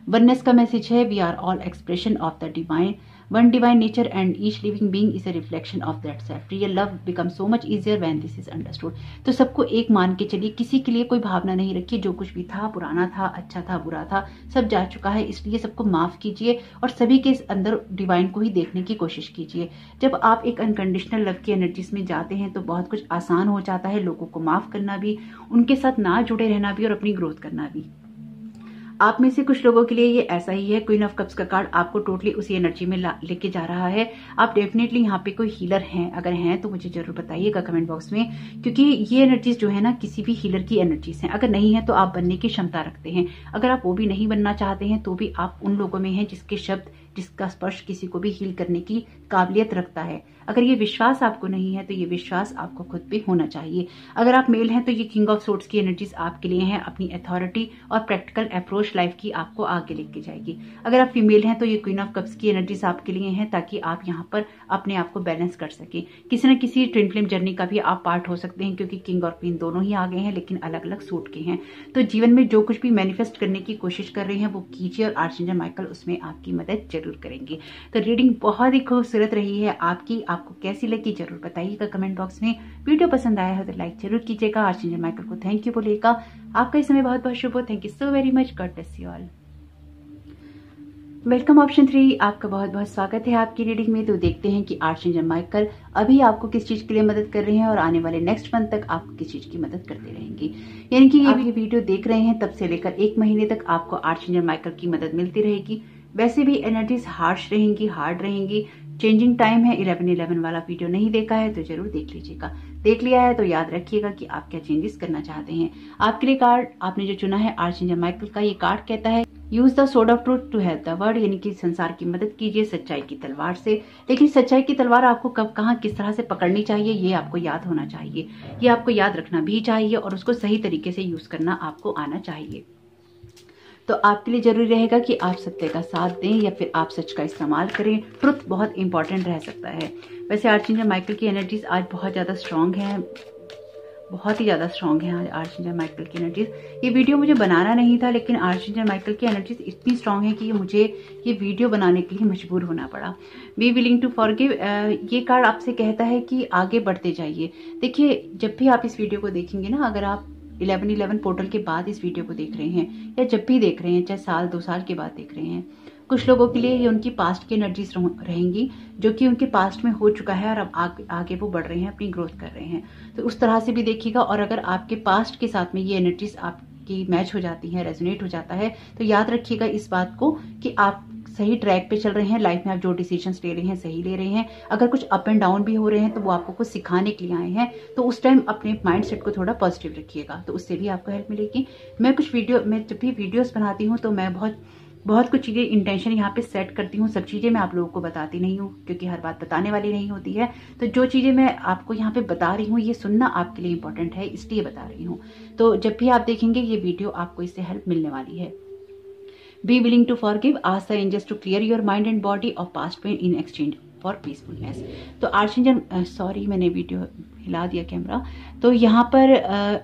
S1: वननेस का मैसेज है, we are all expression of the divine, one divine nature and each living being is a reflection of that self. Real love become so much easier when this is understood. तो सबको एक मान के चलिए, किसी के लिए कोई भावना नहीं रखिए। जो कुछ भी था, पुराना था, अच्छा था, बुरा था, सब जा चुका है, इसलिए सबको माफ कीजिए और सभी के अंदर डिवाइन को ही देखने की कोशिश कीजिए। जब आप एक अनकंडीशनल लव की एनर्जीज में जाते हैं तो बहुत कुछ आसान हो जाता है, लोगों को माफ करना भी, उनके साथ ना जुड़े रहना भी और अपनी ग्रोथ करना भी। आप में से कुछ लोगों के लिए ये ऐसा ही है। क्वीन ऑफ कप्स का कार्ड आपको टोटली उसी एनर्जी में लेके जा रहा है। आप डेफिनेटली यहाँ पे कोई हीलर हैं, अगर हैं तो मुझे जरूर बताइएगा कमेंट बॉक्स में, क्योंकि ये एनर्जीज जो है ना किसी भी हीलर की एनर्जीज हैं। अगर नहीं है तो आप बनने की क्षमता रखते हैं। अगर आप वो भी नहीं बनना चाहते हैं तो भी आप उन लोगों में हैं जिसके शब्द, जिसका स्पर्श किसी को भी हील करने की काबिलियत रखता है। अगर ये विश्वास आपको नहीं है तो ये विश्वास आपको खुद पे होना चाहिए। अगर आप मेल हैं तो ये किंग ऑफ सोर्ड्स की एनर्जीज आपके लिए हैं। अपनी अथॉरिटी और प्रैक्टिकल अप्रोच लाइफ की आपको आगे लेके जाएगी। अगर आप फीमेल हैं तो ये क्वीन ऑफ कप्स की एनर्जीज आपके लिए हैं, ताकि आप यहाँ पर अपने आप को बैलेंस कर सके। किसी न किसी ट्विन फ्लेम जर्नी का भी आप पार्ट हो सकते हैं, क्योंकि किंग और क्वीन दोनों ही आ गए हैं, लेकिन अलग अलग सूट के हैं। तो जीवन में जो कुछ भी मैनिफेस्ट करने की कोशिश कर रहे हैं वो कीजिए, और आर्चएंजल माइकल उसमें आपकी मदद जरूर करेंगे। तो रीडिंग बहुत ही खूबसूरत रही है आपकी। आपको कैसी लगी जरूर बताइएगा कमेंट बॉक्स में। वीडियो पसंद आया है तो लाइक जरूर कीजिएगा। आर्चएंजल माइकल को थैंक यू बोलिएगा। आपका इस समय बहुत बहुत शुभ हो। Thank you so very much. God bless you all. Welcome option 3, आपका बहुत बहुत स्वागत है आपकी रीडिंग में। तो देखते हैं कि आर्चएंजल माइकल अभी आपको किस चीज के लिए मदद कर रहे हैं और आने वाले नेक्स्ट मंथ तक आपको किस चीज की मदद करते रहेंगे। यानी कि आप ये वीडियो देख रहे हैं तब से लेकर 1 महीने तक आपको आर्चएंजल माइकल की मदद मिलती रहेगी। वैसे भी एनर्जीज हार्श रहेंगी, हार्ड रहेंगी। चेंजिंग टाइम है। 11-11 वाला वीडियो नहीं देखा है तो जरूर देख लीजिएगा। देख लिया है तो याद रखिएगा कि आप क्या चेंजेस करना चाहते हैं। आपके लिए कार्ड आपने जो चुना है आर्चएंजल माइकल का, ये कार्ड कहता है use the sword of truth to help the world, यानी कि संसार की मदद कीजिए सच्चाई की तलवार से। लेकिन सच्चाई की तलवार आपको कब, कहां, किस तरह से पकड़नी चाहिए ये आपको याद होना चाहिए, ये आपको याद रखना भी चाहिए और उसको सही तरीके से यूज करना आपको आना चाहिए। तो आपके लिए जरूरी रहेगा कि आप सत्य का साथ दें या फिर आप सच का इस्तेमाल करें। ट्रुथ बहुत इंपॉर्टेंट रह सकता है। वैसे आर्चएंजल माइकल की एनर्जीज आज बहुत ज्यादा स्ट्रांग है, बहुत ही ज्यादा स्ट्रांग है आज आर्चएंजल माइकल की एनर्जीज। ये वीडियो मुझे बनाना नहीं था, लेकिन आर्चएंजल माइकल की एनर्जीज इतनी स्ट्रांग है कि मुझे ये वीडियो बनाने के लिए मजबूर होना पड़ा। बी विलिंग टू फॉरगिव, ये कार्ड आपसे कहता है कि आगे बढ़ते जाइए। देखिए, जब भी आप इस वीडियो को देखेंगे ना, अगर आप 11-11 पोर्टल के बाद इस वीडियो को देख रहे हैं या जब भी देख रहे हैं, चाहे साल 2 साल के बाद देख रहे हैं, कुछ लोगों के लिए ये उनकी पास्ट की एनर्जीज रहेंगी जो कि उनके पास्ट में हो चुका है और अब आगे वो बढ़ रहे हैं, अपनी ग्रोथ कर रहे हैं। तो उस तरह से भी देखिएगा। और अगर आपके पास्ट के साथ में ये एनर्जीज आपकी मैच हो जाती है, रेजोनेट हो जाता है, तो याद रखिएगा इस बात को कि आप सही ट्रैक पे चल रहे हैं। लाइफ में आप जो डिसीजंस ले रहे हैं सही ले रहे हैं। अगर कुछ अप एंड डाउन भी हो रहे हैं तो वो आपको कुछ सिखाने के लिए आए हैं, तो उस टाइम अपने माइंड सेट को थोड़ा पॉजिटिव रखिएगा, तो उससे भी आपको हेल्प मिलेगी। मैं जब भी वीडियोस बनाती हूँ तो मैं बहुत कुछ चीजें इंटेंशन यहाँ पे सेट करती हूँ। सब चीजें मैं आप लोगों को बताती नहीं हूँ, क्योंकि हर बात बताने वाली नहीं होती है। तो जो चीजें मैं आपको यहाँ पे बता रही हूँ ये सुनना आपके लिए इंपॉर्टेंट है, इसलिए बता रही हूँ। तो जब भी आप देखेंगे ये वीडियो आपको इससे हेल्प मिलने वाली है। Be willing to forgive, ask the angels to clear your mind and body of past pain in exchange for peacefulness. तो आर्चेंजल सॉरी मैंने वीडियो हिला दिया कैमरा। तो यहाँ पर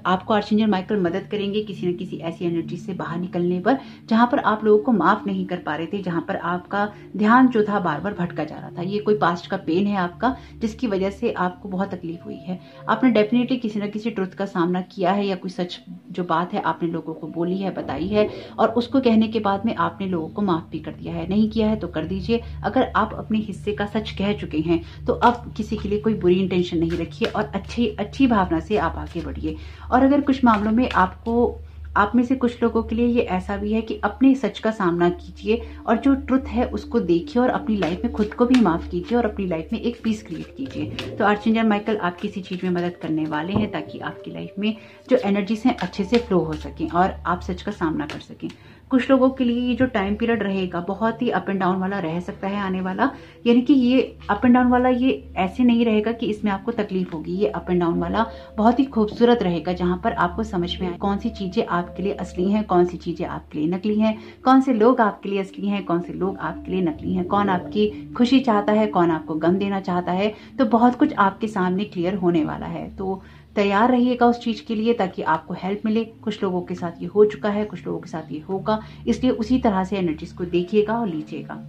S1: आपको आर्चेंजल माइकल मदद करेंगे किसी न किसी ऐसी एनर्जी से बाहर निकलने पर जहाँ पर आप लोगों को माफ नहीं कर पा रहे थे, जहाँ पर आपका ध्यान जो था बार बार भटका जा रहा था। ये कोई पास्ट का पेन है आपका, जिसकी वजह से आपको बहुत तकलीफ हुई है। आपने डेफिनेटली किसी न किसी ट्रुथ का सामना किया है, या कोई सच जो बात है आपने लोगों को बोली है, बताई है, और उसको कहने के बाद में आपने लोगों को माफ भी कर दिया है। नहीं किया है तो कर दीजिए। अगर आप अपने हिस्से का सच कह चुके हैं तो अब किसी के लिए कोई बुरी इंटेंशन नहीं रखिए और अच्छी भावना से आप आगे बढ़िए। और अगर कुछ मामलों में आप में से कुछ लोगों के लिए ये ऐसा भी है कि अपने सच का सामना कीजिए और जो ट्रुथ है उसको देखिए और अपनी लाइफ में खुद को भी माफ कीजिए और अपनी लाइफ में एक पीस क्रिएट कीजिए। तो आर्चेंजल माइकल आप किसी चीज में मदद करने वाले हैं ताकि आपकी लाइफ में जो एनर्जीज हैं अच्छे से फ्लो हो सकें और आप सच का सामना कर सकें। कुछ लोगों के लिए ये जो टाइम पीरियड रहेगा बहुत ही अप एंड डाउन वाला रह सकता है आने वाला, यानी कि ये अप एंड डाउन वाला ये ऐसे नहीं रहेगा कि इसमें आपको तकलीफ होगी। ये अप एंड डाउन वाला बहुत ही खूबसूरत रहेगा जहां पर आपको समझ में आए कौन सी चीजें आपके लिए असली हैं, कौन सी चीजें आपके लिए नकली हैं, कौन से लोग आपके लिए असली हैं, कौन से लोग आपके लिए नकली हैं, कौन आपकी खुशी चाहता है, कौन आपको गम देना चाहता है। तो बहुत कुछ आपके सामने क्लियर होने वाला है। तो तैयार रहिएगा उस चीज के लिए ताकि आपको हेल्प मिले। कुछ लोगों के साथ ये हो चुका है, कुछ लोगों के साथ ये होगा, इसलिए उसी तरह से एनर्जीज को देखिएगा और लीजिएगा।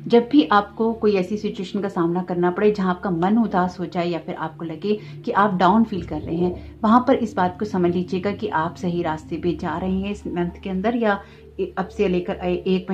S1: जब भी आपको कोई ऐसी सिचुएशन का सामना करना पड़े जहां आपका मन उदास हो जाए या फिर आपको लगे कि आप डाउन फील कर रहे हैं, वहां पर इस बात को समझ लीजिएगा कि आप सही रास्ते पे जा रहे हैं इस मंथ के अंदर, या अब से लेकर एक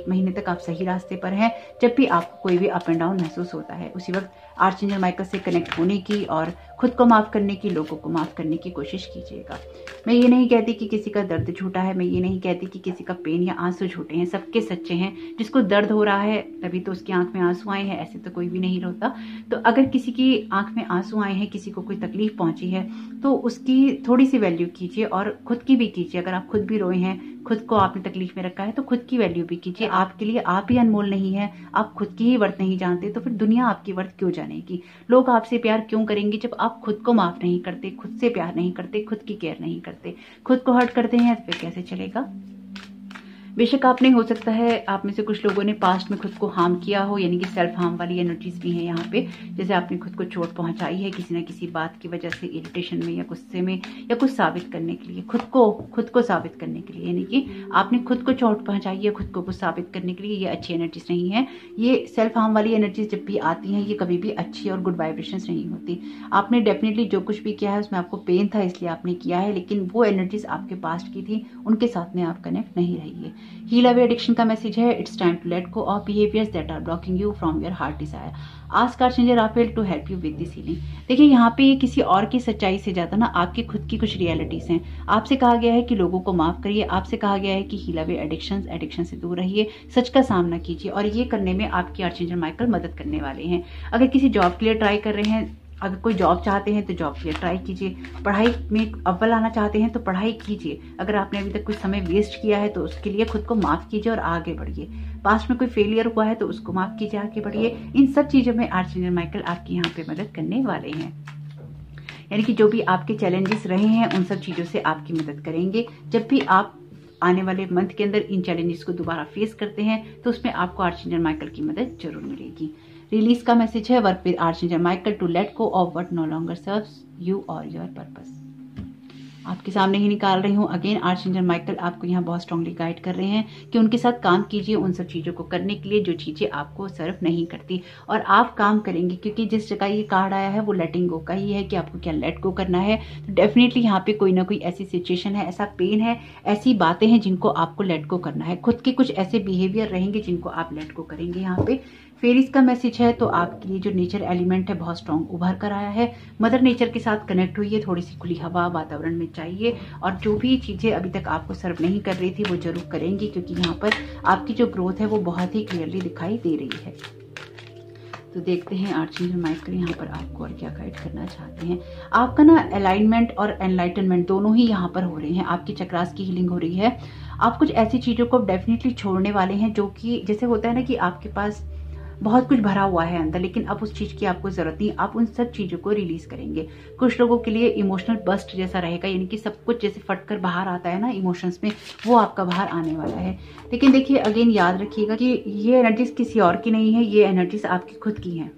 S1: महीने तक आप सही रास्ते पर हैं। जब भी आपको कोई भी अप एंड डाउन महसूस होता है उसी वक्त आर्चेंजल माइकल से कनेक्ट होने की और खुद को माफ करने की, लोगों को माफ करने की कोशिश कीजिएगा। मैं ये नहीं कहती कि किसी का दर्द झूठा है, मैं ये नहीं कहती कि किसी का पेन या आंसू झूठे हैं, सबके सच्चे हैं। जिसको दर्द हो रहा है तभी तो उसकी आंख में आंसू आए हैं, ऐसे तो कोई भी नहीं रोता। तो अगर किसी की आंख में आंसू आए हैं, किसी को कोई तकलीफ पहुंची है, तो उसकी थोड़ी सी वैल्यू कीजिए और खुद की भी कीजिए। अगर आप खुद भी रोए हैं, खुद को आपने तकलीफ में रखा है, तो खुद की वैल्यू भी कीजिए। आपके लिए आप ही अनमोल नहीं है, आप खुद की ही वर्थ नहीं जानते, तो फिर दुनिया आपकी वर्थ क्यों जानेगी? लोग आपसे प्यार क्यों करेंगे जब आप खुद को माफ नहीं करते, खुद से प्यार नहीं करते, खुद की केयर नहीं करते, खुद को हर्ट करते हैं, तो फिर कैसे चलेगा? बेशक आपने, हो सकता है आप में से कुछ लोगों ने पास्ट में खुद को हार्म किया हो, यानी कि सेल्फ हार्म वाली एनर्जीज भी हैं यहाँ पे। जैसे आपने खुद को चोट पहुंचाई है किसी न किसी बात की वजह से, इरिटेशन में या गुस्से में, या कुछ साबित करने के लिए, खुद को साबित करने के लिए, यानी कि आपने खुद को चोट पहुंचाई है खुद को कुछ साबित करने के लिए। ये अच्छी एनर्जीज नहीं है। ये सेल्फ हार्म वाली एनर्जीज जब भी आती हैं ये कभी भी अच्छी और गुड वाइब्रेशंस नहीं होती। आपने डेफिनेटली जो कुछ भी किया है उसमें आपको पेन था इसलिए आपने किया है, लेकिन वो एनर्जीज आपके पास्ट की थी, उनके साथ में आप कनेक्ट नहीं रहिए। हील अवे एडिक्शन का मैसेज है, it's time to let go of behaviours that are blocking you from your heart desire. Ask archangel Raphael to help you with this healing. देखिए यहाँ पे किसी और की सच्चाई से ज्यादा ना आपकी खुद की कुछ रियलिटीज हैं। आपसे कहा गया है कि लोगों को माफ करिए, आपसे कहा गया है कि हील अवे एडिक्शन से दूर रहिए, सच का सामना कीजिए, और ये करने में आपकी आर्चेंजल माइकल मदद करने वाले हैं। अगर किसी जॉब के लिए ट्राई कर रहे हैं, अगर कोई जॉब चाहते हैं तो जॉब के लिए ट्राई कीजिए, पढ़ाई में अव्वल आना चाहते हैं तो पढ़ाई कीजिए। अगर आपने अभी तक कुछ समय वेस्ट किया है तो उसके लिए खुद को माफ कीजिए और आगे बढ़िए। पास्ट में कोई फेलियर हुआ है तो उसको माफ कीजिए, आगे बढ़िए। इन सब चीजों में आर्चेंजल माइकल आपकी यहाँ पे मदद करने वाले हैं। यानी कि जो भी आपके चैलेंजेस रहे हैं उन सब चीजों से आपकी मदद करेंगे। जब भी आप आने वाले मंथ के अंदर इन चैलेंजेस को दोबारा फेस करते हैं तो उसमें आपको आर्चेंजल माइकल की मदद जरूर मिलेगी। रिलीज का मैसेज है, work with archangel Michael to let go of what no longer serves you or your purpose. आपके सामने ही निकाल रही हूँ। अगेन आर्चेंजल माइकल आपको यहाँ बहुत स्ट्रांगली गाइड कर रहे हैं कि उनके साथ काम कीजिए उन सब चीजों को करने के लिए जो चीजें आपको सर्व नहीं करती, और आप काम करेंगे क्योंकि जिस जगह ये कार्ड आया है वो लेटिंग गो का ही है कि आपको क्या लेट गो करना है। तो डेफिनेटली यहाँ पे कोई ना कोई ऐसी सिचुएशन है, ऐसा पेन है, ऐसी बातें हैं जिनको आपको लेट गो करना है। खुद के कुछ ऐसे बिहेवियर रहेंगे जिनको आप लेट गो करेंगे। यहाँ पे फेरीज का मैसेज है, तो आपके लिए जो नेचर एलिमेंट है बहुत स्ट्रांग उभर कर आया है। मदर नेचर के साथ कनेक्ट हुई है, थोड़ी सी खुली हवा वातावरण में चाहिए, और जो भी चीजें अभी तक आपको सर्व नहीं कर रही थी वो जरूर करेंगी, क्योंकि यहाँ पर आपकी जो ग्रोथ है वो बहुत ही क्लियरली दिखाई दे रही है। तो देखते हैं आर्चेंजल माइकल यहाँ पर आपको और क्या गाइड करना चाहते हैं। आपका ना अलाइनमेंट और एनलाइटनमेंट दोनों ही यहाँ पर हो रहे हैं। आपकी चक्रास की हीलिंग हो रही है। आप कुछ ऐसी चीजों को डेफिनेटली छोड़ने वाले हैं जो कि जैसे होता है ना कि आपके पास बहुत कुछ भरा हुआ है अंदर, लेकिन अब उस चीज की आपको जरूरत नहीं, आप उन सब चीजों को रिलीज करेंगे। कुछ लोगों के लिए इमोशनल बस्ट जैसा रहेगा, यानी कि सब कुछ जैसे फटकर बाहर आता है ना इमोशंस में, वो आपका बाहर आने वाला है। लेकिन देखिए अगेन याद रखिएगा कि ये एनर्जीज किसी और की नहीं है, ये एनर्जीज आपकी खुद की हैं।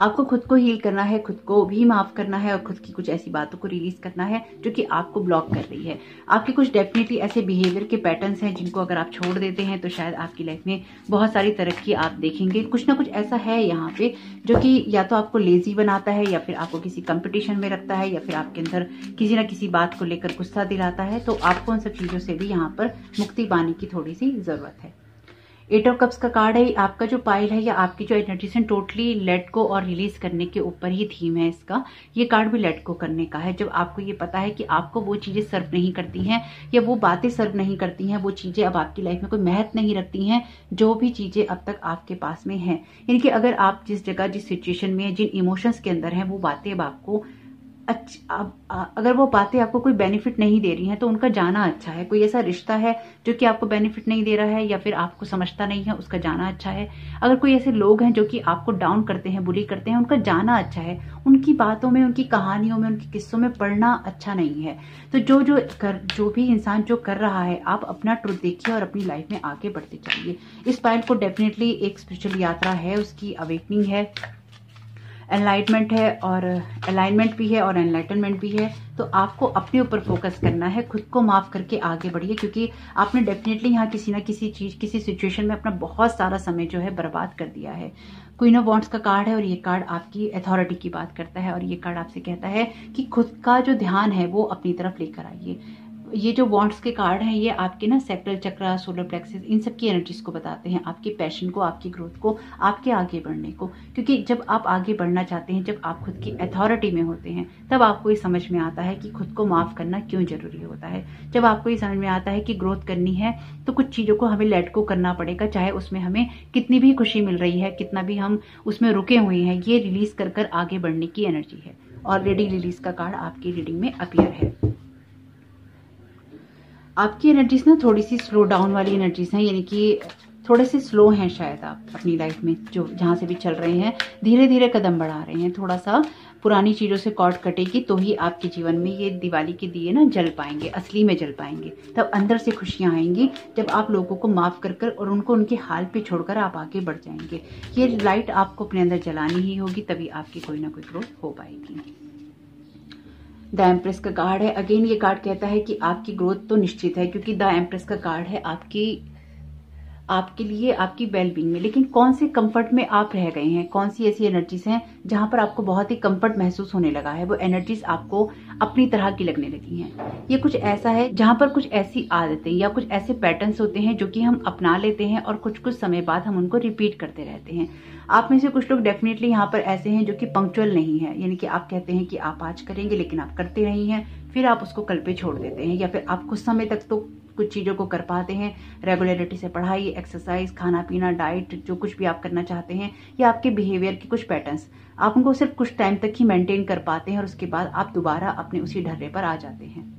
S1: आपको खुद को हील करना है, खुद को भी माफ करना है और खुद की कुछ ऐसी बातों को रिलीज करना है जो कि आपको ब्लॉक कर रही है। आपके कुछ डेफिनेटली ऐसे बिहेवियर के पैटर्न्स हैं जिनको अगर आप छोड़ देते हैं तो शायद आपकी लाइफ में बहुत सारी तरक्की आप देखेंगे। कुछ ना कुछ ऐसा है यहाँ पे जो कि या तो आपको लेजी बनाता है, या फिर आपको किसी कंपटीशन में रखता है, या फिर आपके अंदर किसी ना किसी बात को लेकर गुस्सा दिलाता है। तो आपको उन सब चीजों से भी यहाँ पर मुक्ति पाने की थोड़ी सी जरूरत है। 8 ऑफ कप्स का कार्ड है। आपका जो पाइल है या आपकी जो एनर्जीज है टोटली लेट गो और रिलीज करने के ऊपर ही थीम है इसका। ये कार्ड भी लेट गो करने का है। जब आपको ये पता है कि आपको वो चीजें सर्व नहीं करती हैं या वो बातें सर्व नहीं करती हैं, वो चीजें अब आपकी लाइफ में कोई महत्व नहीं रखती हैं, जो भी चीजें अब तक आपके पास में हैं, यानी कि अगर आप जिस जगह जिस सिचुएशन में जिन इमोशंस के अंदर हैं वो बातें अब आपको अगर वो बातें आपको कोई बेनिफिट नहीं दे रही हैं तो उनका जाना अच्छा है। कोई ऐसा रिश्ता है जो कि आपको बेनिफिट नहीं दे रहा है या फिर आपको समझता नहीं है, उसका जाना अच्छा है। अगर कोई ऐसे लोग हैं जो कि आपको डाउन करते हैं, बुली करते हैं, उनका जाना अच्छा है। उनकी बातों में, उनकी कहानियों में, उनके किस्सों में पढ़ना अच्छा नहीं है। तो जो भी इंसान जो कर रहा है, आप अपना ट्रुथ देखिए और अपनी लाइफ में आगे बढ़ते चलिए। इस पाइल को डेफिनेटली एक स्पिरिचुअल यात्रा है, उसकी अवेकनिंग है, एनलाइटमेंट है और अलाइनमेंट भी है और एनलाइटनमेंट भी है। तो आपको अपने ऊपर फोकस करना है, खुद को माफ करके आगे बढ़िए, क्योंकि आपने डेफिनेटली यहाँ किसी ना किसी चीज, किसी सिचुएशन में अपना बहुत सारा समय जो है बर्बाद कर दिया है। क्वीन ऑफ वॉन्ड्स का कार्ड है और ये कार्ड आपकी अथॉरिटी की बात करता है और ये कार्ड आपसे कहता है कि खुद का जो ध्यान है वो अपनी तरफ लेकर आइए। ये जो वॉन्ड्स के कार्ड हैं ये आपके ना सैक्रल चक्र, सोलर प्लेक्सस, इन सब की एनर्जीज को बताते हैं, आपके पैशन को, आपकी ग्रोथ को, आपके आगे बढ़ने को। क्योंकि जब आप आगे बढ़ना चाहते हैं, जब आप खुद की अथॉरिटी में होते हैं, तब आपको ये समझ में आता है कि खुद को माफ करना क्यों जरूरी होता है। जब आपको ये समझ में आता है कि ग्रोथ करनी है तो कुछ चीजों को हमें लेट गो करना पड़ेगा, चाहे उसमें हमें कितनी भी खुशी मिल रही है, कितना भी हम उसमें रुके हुए हैं, ये रिलीज कर कर आगे बढ़ने की एनर्जी है। ऑलरेडी रिलीज का कार्ड आपकी रीडिंग में अपीयर है। आपकी एनर्जीज ना थोड़ी सी स्लो डाउन वाली एनर्जीज हैं, यानी कि थोड़े से स्लो हैं शायद आप अपनी लाइफ में, जो जहाँ से भी चल रहे हैं धीरे धीरे कदम बढ़ा रहे हैं। थोड़ा सा पुरानी चीज़ों से कॉर्ड कटेगी तो ही आपके जीवन में ये दिवाली के दिए ना जल पाएंगे, असली में जल पाएंगे। तब अंदर से खुशियाँ आएंगी जब आप लोगों को माफ कर कर और उनको उनके हाल पे छोड़कर आप आगे बढ़ जाएंगे। ये लाइट आपको अपने अंदर जलानी ही होगी, तभी आपकी कोई ना कोई ग्रोथ हो पाएगी। द एम्प्रेस का कार्ड है। अगेन ये कार्ड कहता है कि आपकी ग्रोथ तो निश्चित है, क्योंकि द एम्प्रेस का कार्ड है आपके लिए, आपकी वेलबींग में। लेकिन कौन से कंफर्ट में आप रह गए हैं, कौन सी ऐसी एनर्जीज हैं जहां पर आपको बहुत ही कंफर्ट महसूस होने लगा है, वो एनर्जीज आपको अपनी तरह की लगने लगी हैं। ये कुछ ऐसा है जहां पर कुछ ऐसी आदतें या कुछ ऐसे पैटर्न्स होते हैं जो कि हम अपना लेते हैं और कुछ कुछ समय बाद हम उनको रिपीट करते रहते हैं। आप में से कुछ लोग डेफिनेटली यहाँ पर ऐसे हैं जो कि पंक्चुअल नहीं है, यानी कि आप कहते हैं कि आप आज करेंगे लेकिन आप करते नहीं हैं, फिर आप उसको कल पे छोड़ देते हैं, या फिर आप कुछ समय तक तो कुछ चीज़ों को कर पाते हैं, रेगुलरिटी से पढ़ाई, एक्सरसाइज, खाना पीना, डाइट, जो कुछ भी आप करना चाहते हैं, या आपके बिहेवियर के कुछ पैटर्न्स, आप उनको सिर्फ कुछ टाइम तक ही मेंटेन कर पाते हैं और उसके बाद आप दोबारा अपने उसी ढर्रे पर आ जाते हैं।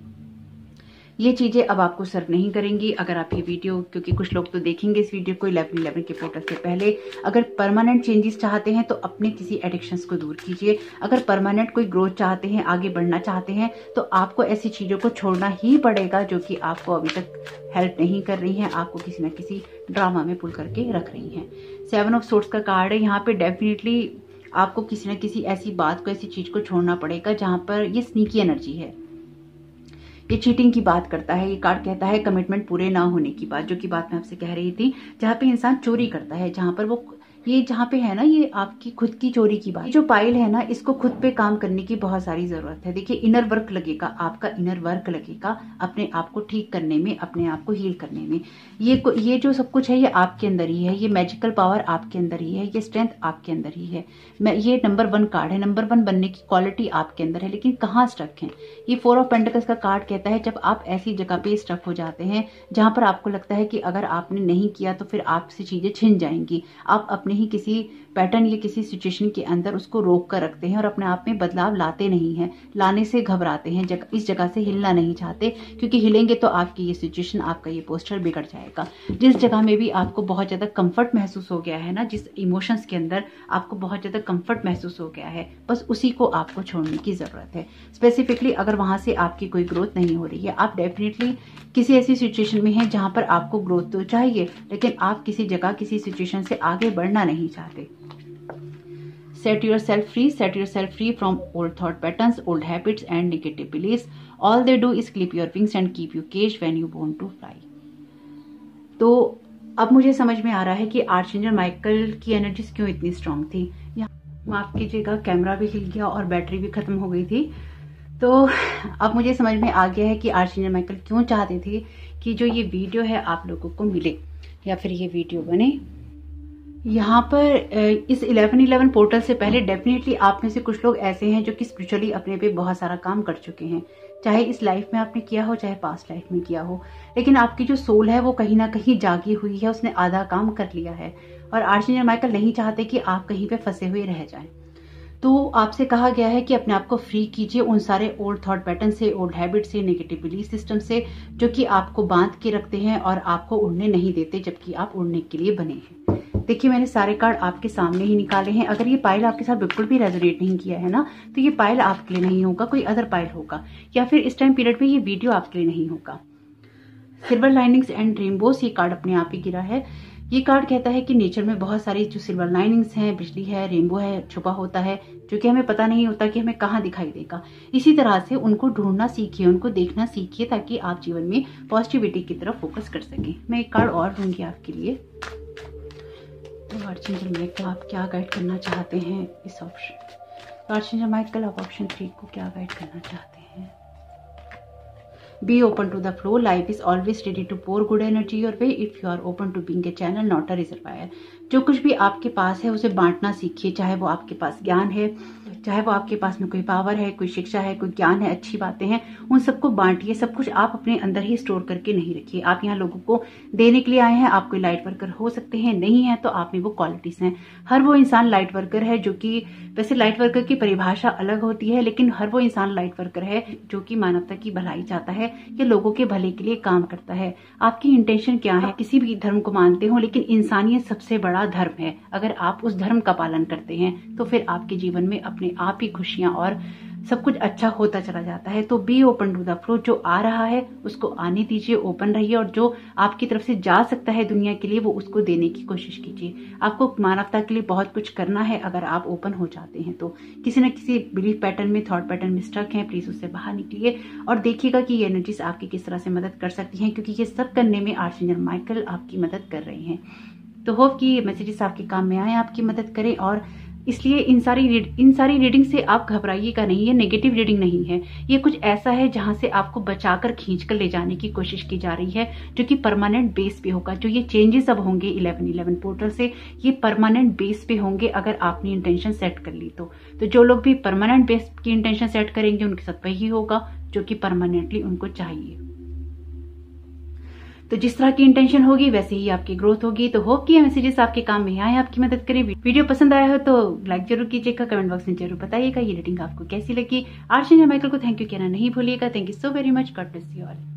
S1: ये चीजें अब आपको सर्व नहीं करेंगी अगर आप ये वीडियो, क्योंकि कुछ लोग तो देखेंगे इस वीडियो को 11/11 के पोर्टल से पहले। अगर परमानेंट चेंजेस चाहते हैं तो अपने किसी एडिक्शंस को दूर कीजिए। अगर परमानेंट कोई ग्रोथ चाहते हैं, आगे बढ़ना चाहते हैं, तो आपको ऐसी चीजों को छोड़ना ही पड़ेगा जो कि आपको अभी तक हेल्प नहीं कर रही हैं, आपको किसी न किसी ड्रामा में पुल करके रख रही हैं। 7 ऑफ सोर्ड्स का कार्ड है। यहाँ पे डेफिनेटली आपको किसी न किसी ऐसी बात को, ऐसी चीज को छोड़ना पड़ेगा जहां पर ये स्नीकी एनर्जी है, ये चीटिंग की बात करता है। ये कार्ड कहता है कमिटमेंट पूरे ना होने की बात, जो कि बात मैं आपसे कह रही थी, जहाँ पे इंसान चोरी करता है, जहां पर वो ये जहाँ पे है ना, ये आपकी खुद की चोरी की बात। जो पाइल है ना, इसको खुद पे काम करने की बहुत सारी जरूरत है। देखिए इनर वर्क लगेगा, आपका इनर वर्क लगेगा अपने आप को ठीक करने में, अपने आप को हील करने में। ये जो सब कुछ है ये आपके अंदर ही है, ये मैजिकल पावर आपके अंदर ही है, ये स्ट्रेंथ आपके अंदर ही है। ये नंबर 1 कार्ड है, नंबर 1 बनने की क्वालिटी आपके अंदर है, लेकिन कहाँ स्ट्रक है। ये 4 ऑफ पेंटिकल्स का कार्ड कहता है जब आप ऐसी जगह पे स्ट्रक हो जाते हैं जहां पर आपको लगता है कि अगर आपने नहीं किया तो फिर आपसे चीजें छिन जाएंगी, आप अपने अपने ही किसी पैटर्न या किसी सिचुएशन के अंदर उसको रोक कर रखते हैं और अपने आप में बदलाव लाते नहीं हैं, लाने से घबराते हैं, इस जगह से हिलना नहीं चाहते, क्योंकि हिलेंगे तो आपकी ये सिचुएशन, आपका ये पोस्चर बिगड़ जाएगा। जिस जगह में भी आपको बहुत ज़्यादा कंफर्ट महसूस हो गया है ना, जिस इमोशंस के अंदर आपको बहुत ज़्यादा कंफर्ट महसूस हो गया है, बस उसी को आपको छोड़ने की ज़रूरत है। स्पेसिफिकली अगर वहाँ से आपकी कोई ग्रोथ नहीं हो रही है, आप डेफिनेटली किसी ऐसी सिचुएशन में हैं जहाँ पर आपको ग्रोथ तो चाहिए, लेकिन आप किसी जगह किसी सिचुएशन से आगे बढ़ना नहीं चाहते। Set yourself free from old thought patterns, old habits and negative beliefs. All they do is clip your wings and keep you caged when you want to fly. तो अब मुझे समझ में आ रहा है कि आर्चएंजल माइकल की एनर्जीज क्यों इतनी स्ट्रांग थी। माफ कीजिएगा, कैमरा भी हिल गया और बैटरी भी खत्म हो गई थी। तो अब मुझे समझ में आ गया है कि आर्चएंजल माइकल क्यों चाहते थे कि जो ये वीडियो है आप लोगों को मिले या फिर ये वीडियो बने। यहाँ पर इस 1111 पोर्टल से पहले डेफिनेटली आप में से कुछ लोग ऐसे हैं जो कि स्पिरिचुअली अपने पे बहुत सारा काम कर चुके हैं, चाहे इस लाइफ में आपने किया हो चाहे पास्ट लाइफ में किया हो, लेकिन आपकी जो सोल है वो कहीं ना कहीं जागी हुई है, उसने आधा काम कर लिया है और आर्चएंजल माइकल नहीं चाहते कि आप कहीं पे फंसे हुए रह जाएं। तो आपसे कहा गया है कि अपने आप को फ्री कीजिए उन सारे ओल्ड थॉट पैटर्न से, ओल्ड हैबिट से, नेगेटिव बिलीफ सिस्टम से, जो कि आपको बांध के रखते हैं और आपको उड़ने नहीं देते जबकि आप उड़ने के लिए बने हैं। देखिए, मैंने सारे कार्ड आपके सामने ही निकाले हैं। अगर ये पाइल आपके साथ बिल्कुल भी रेजोनेट नहीं किया है ना, तो ये पाइल आपके लिए नहीं होगा, कोई अदर पाइल होगा, या फिर इस टाइम पीरियड में ये वीडियो आपके लिए नहीं होगा। सिल्वर लाइनिंग्स एंड रेनबोस, ये कार्ड अपने आप ही गिरा है। ये कार्ड कहता है कि नेचर में बहुत सारी जो सिल्वर लाइनिंग्स हैं, बिजली है, रेनबो है, छुपा होता है, जो कि हमें पता नहीं होता कि हमें कहाँ दिखाई देगा। इसी तरह से उनको ढूंढना सीखिए, उनको देखना सीखिए, ताकि आप जीवन में पॉजिटिविटी की तरफ फोकस कर सकें। मैं एक कार्ड और दूंगी आपके लिए। तो आर्चएंजल माइकल आप क्या गाइड करना चाहते हैं इस ऑप्शन। आर्चएंजल माइकल आप ऑप्शन 3 को क्या गाइड करना चाहते हैं। Be open to the flow. Life is always ready to pour good energy your way if you are open to being a channel, not a reservoir. जो कुछ भी आपके पास है उसे बांटना सीखिए, चाहे वो आपके पास ज्ञान है, चाहे वो आपके पास में कोई पावर है, कोई शिक्षा है, कोई ज्ञान है, अच्छी बातें हैं, उन सबको बांटिए। सब कुछ आप अपने अंदर ही स्टोर करके नहीं रखिए। आप यहाँ लोगों को देने के लिए आए हैं। आप कोई लाइट वर्कर हो सकते हैं, नहीं है तो आप में वो क्वालिटीज हैं। हर वो इंसान लाइट वर्कर है जो कि, वैसे लाइट वर्कर की परिभाषा अलग होती है, लेकिन हर वो इंसान लाइट वर्कर है जो कि मानवता की भलाई चाहता है या लोगों के भले के लिए काम करता है। आपकी इंटेंशन क्या है? किसी भी धर्म को मानते हो, लेकिन इंसानियत सबसे बड़ा धर्म है। अगर आप उस धर्म का पालन करते हैं तो फिर आपके जीवन में अपने आप ही खुशियां और सब कुछ अच्छा होता चला जाता है। तो be open to the flow, जो आ रहा है उसको आने दीजिए, ओपन रहिए, और जो आपकी तरफ से जा सकता है दुनिया के लिए वो उसको देने की कोशिश कीजिए। आपको मानवता के लिए बहुत कुछ करना है अगर आप ओपन हो जाते हैं तो। किसी न किसी बिलीफ पैटर्न में, थॉट पैटर्न में स्टक हैं, प्लीज उससे बाहर निकलिए और देखिएगा कि ये एनर्जीज आपकी किस तरह से मदद कर सकती हैं, क्योंकि ये सब करने में आर्चएंजल माइकल आपकी मदद कर रहे हैं। तो होप कि ये मैसेजेस आपके काम में आए, आपकी मदद करें। और इसलिए इन सारी रीडिंग से आप घबराइएगा नहीं। ये नेगेटिव रीडिंग नहीं है, ये कुछ ऐसा है जहां से आपको बचाकर खींचकर ले जाने की कोशिश की जा रही है, जो कि परमानेंट बेस पे होगा। जो ये चेंजेस अब होंगे 1111 पोर्टल से, ये परमानेंट बेस पे होंगे अगर आपने इंटेंशन सेट कर ली तो। जो लोग भी परमानेंट बेस की इंटेंशन सेट करेंगे उनके साथ वही होगा जो कि परमानेंटली उनको चाहिए। तो जिस तरह की इंटेंशन होगी वैसे ही आपकी ग्रोथ होगी। तो होप कि ये मैसेजेस आपके काम में आए, आपकी मदद करें। वीडियो पसंद आया हो तो लाइक जरूर कीजिएगा, कमेंट बॉक्स में जरूर बताइएगा ये रीडिंग आपको कैसी लगी। आर्चएंजल माइकल को थैंक यू कहना नहीं भूलिएगा। Thank you so very much. God bless you all.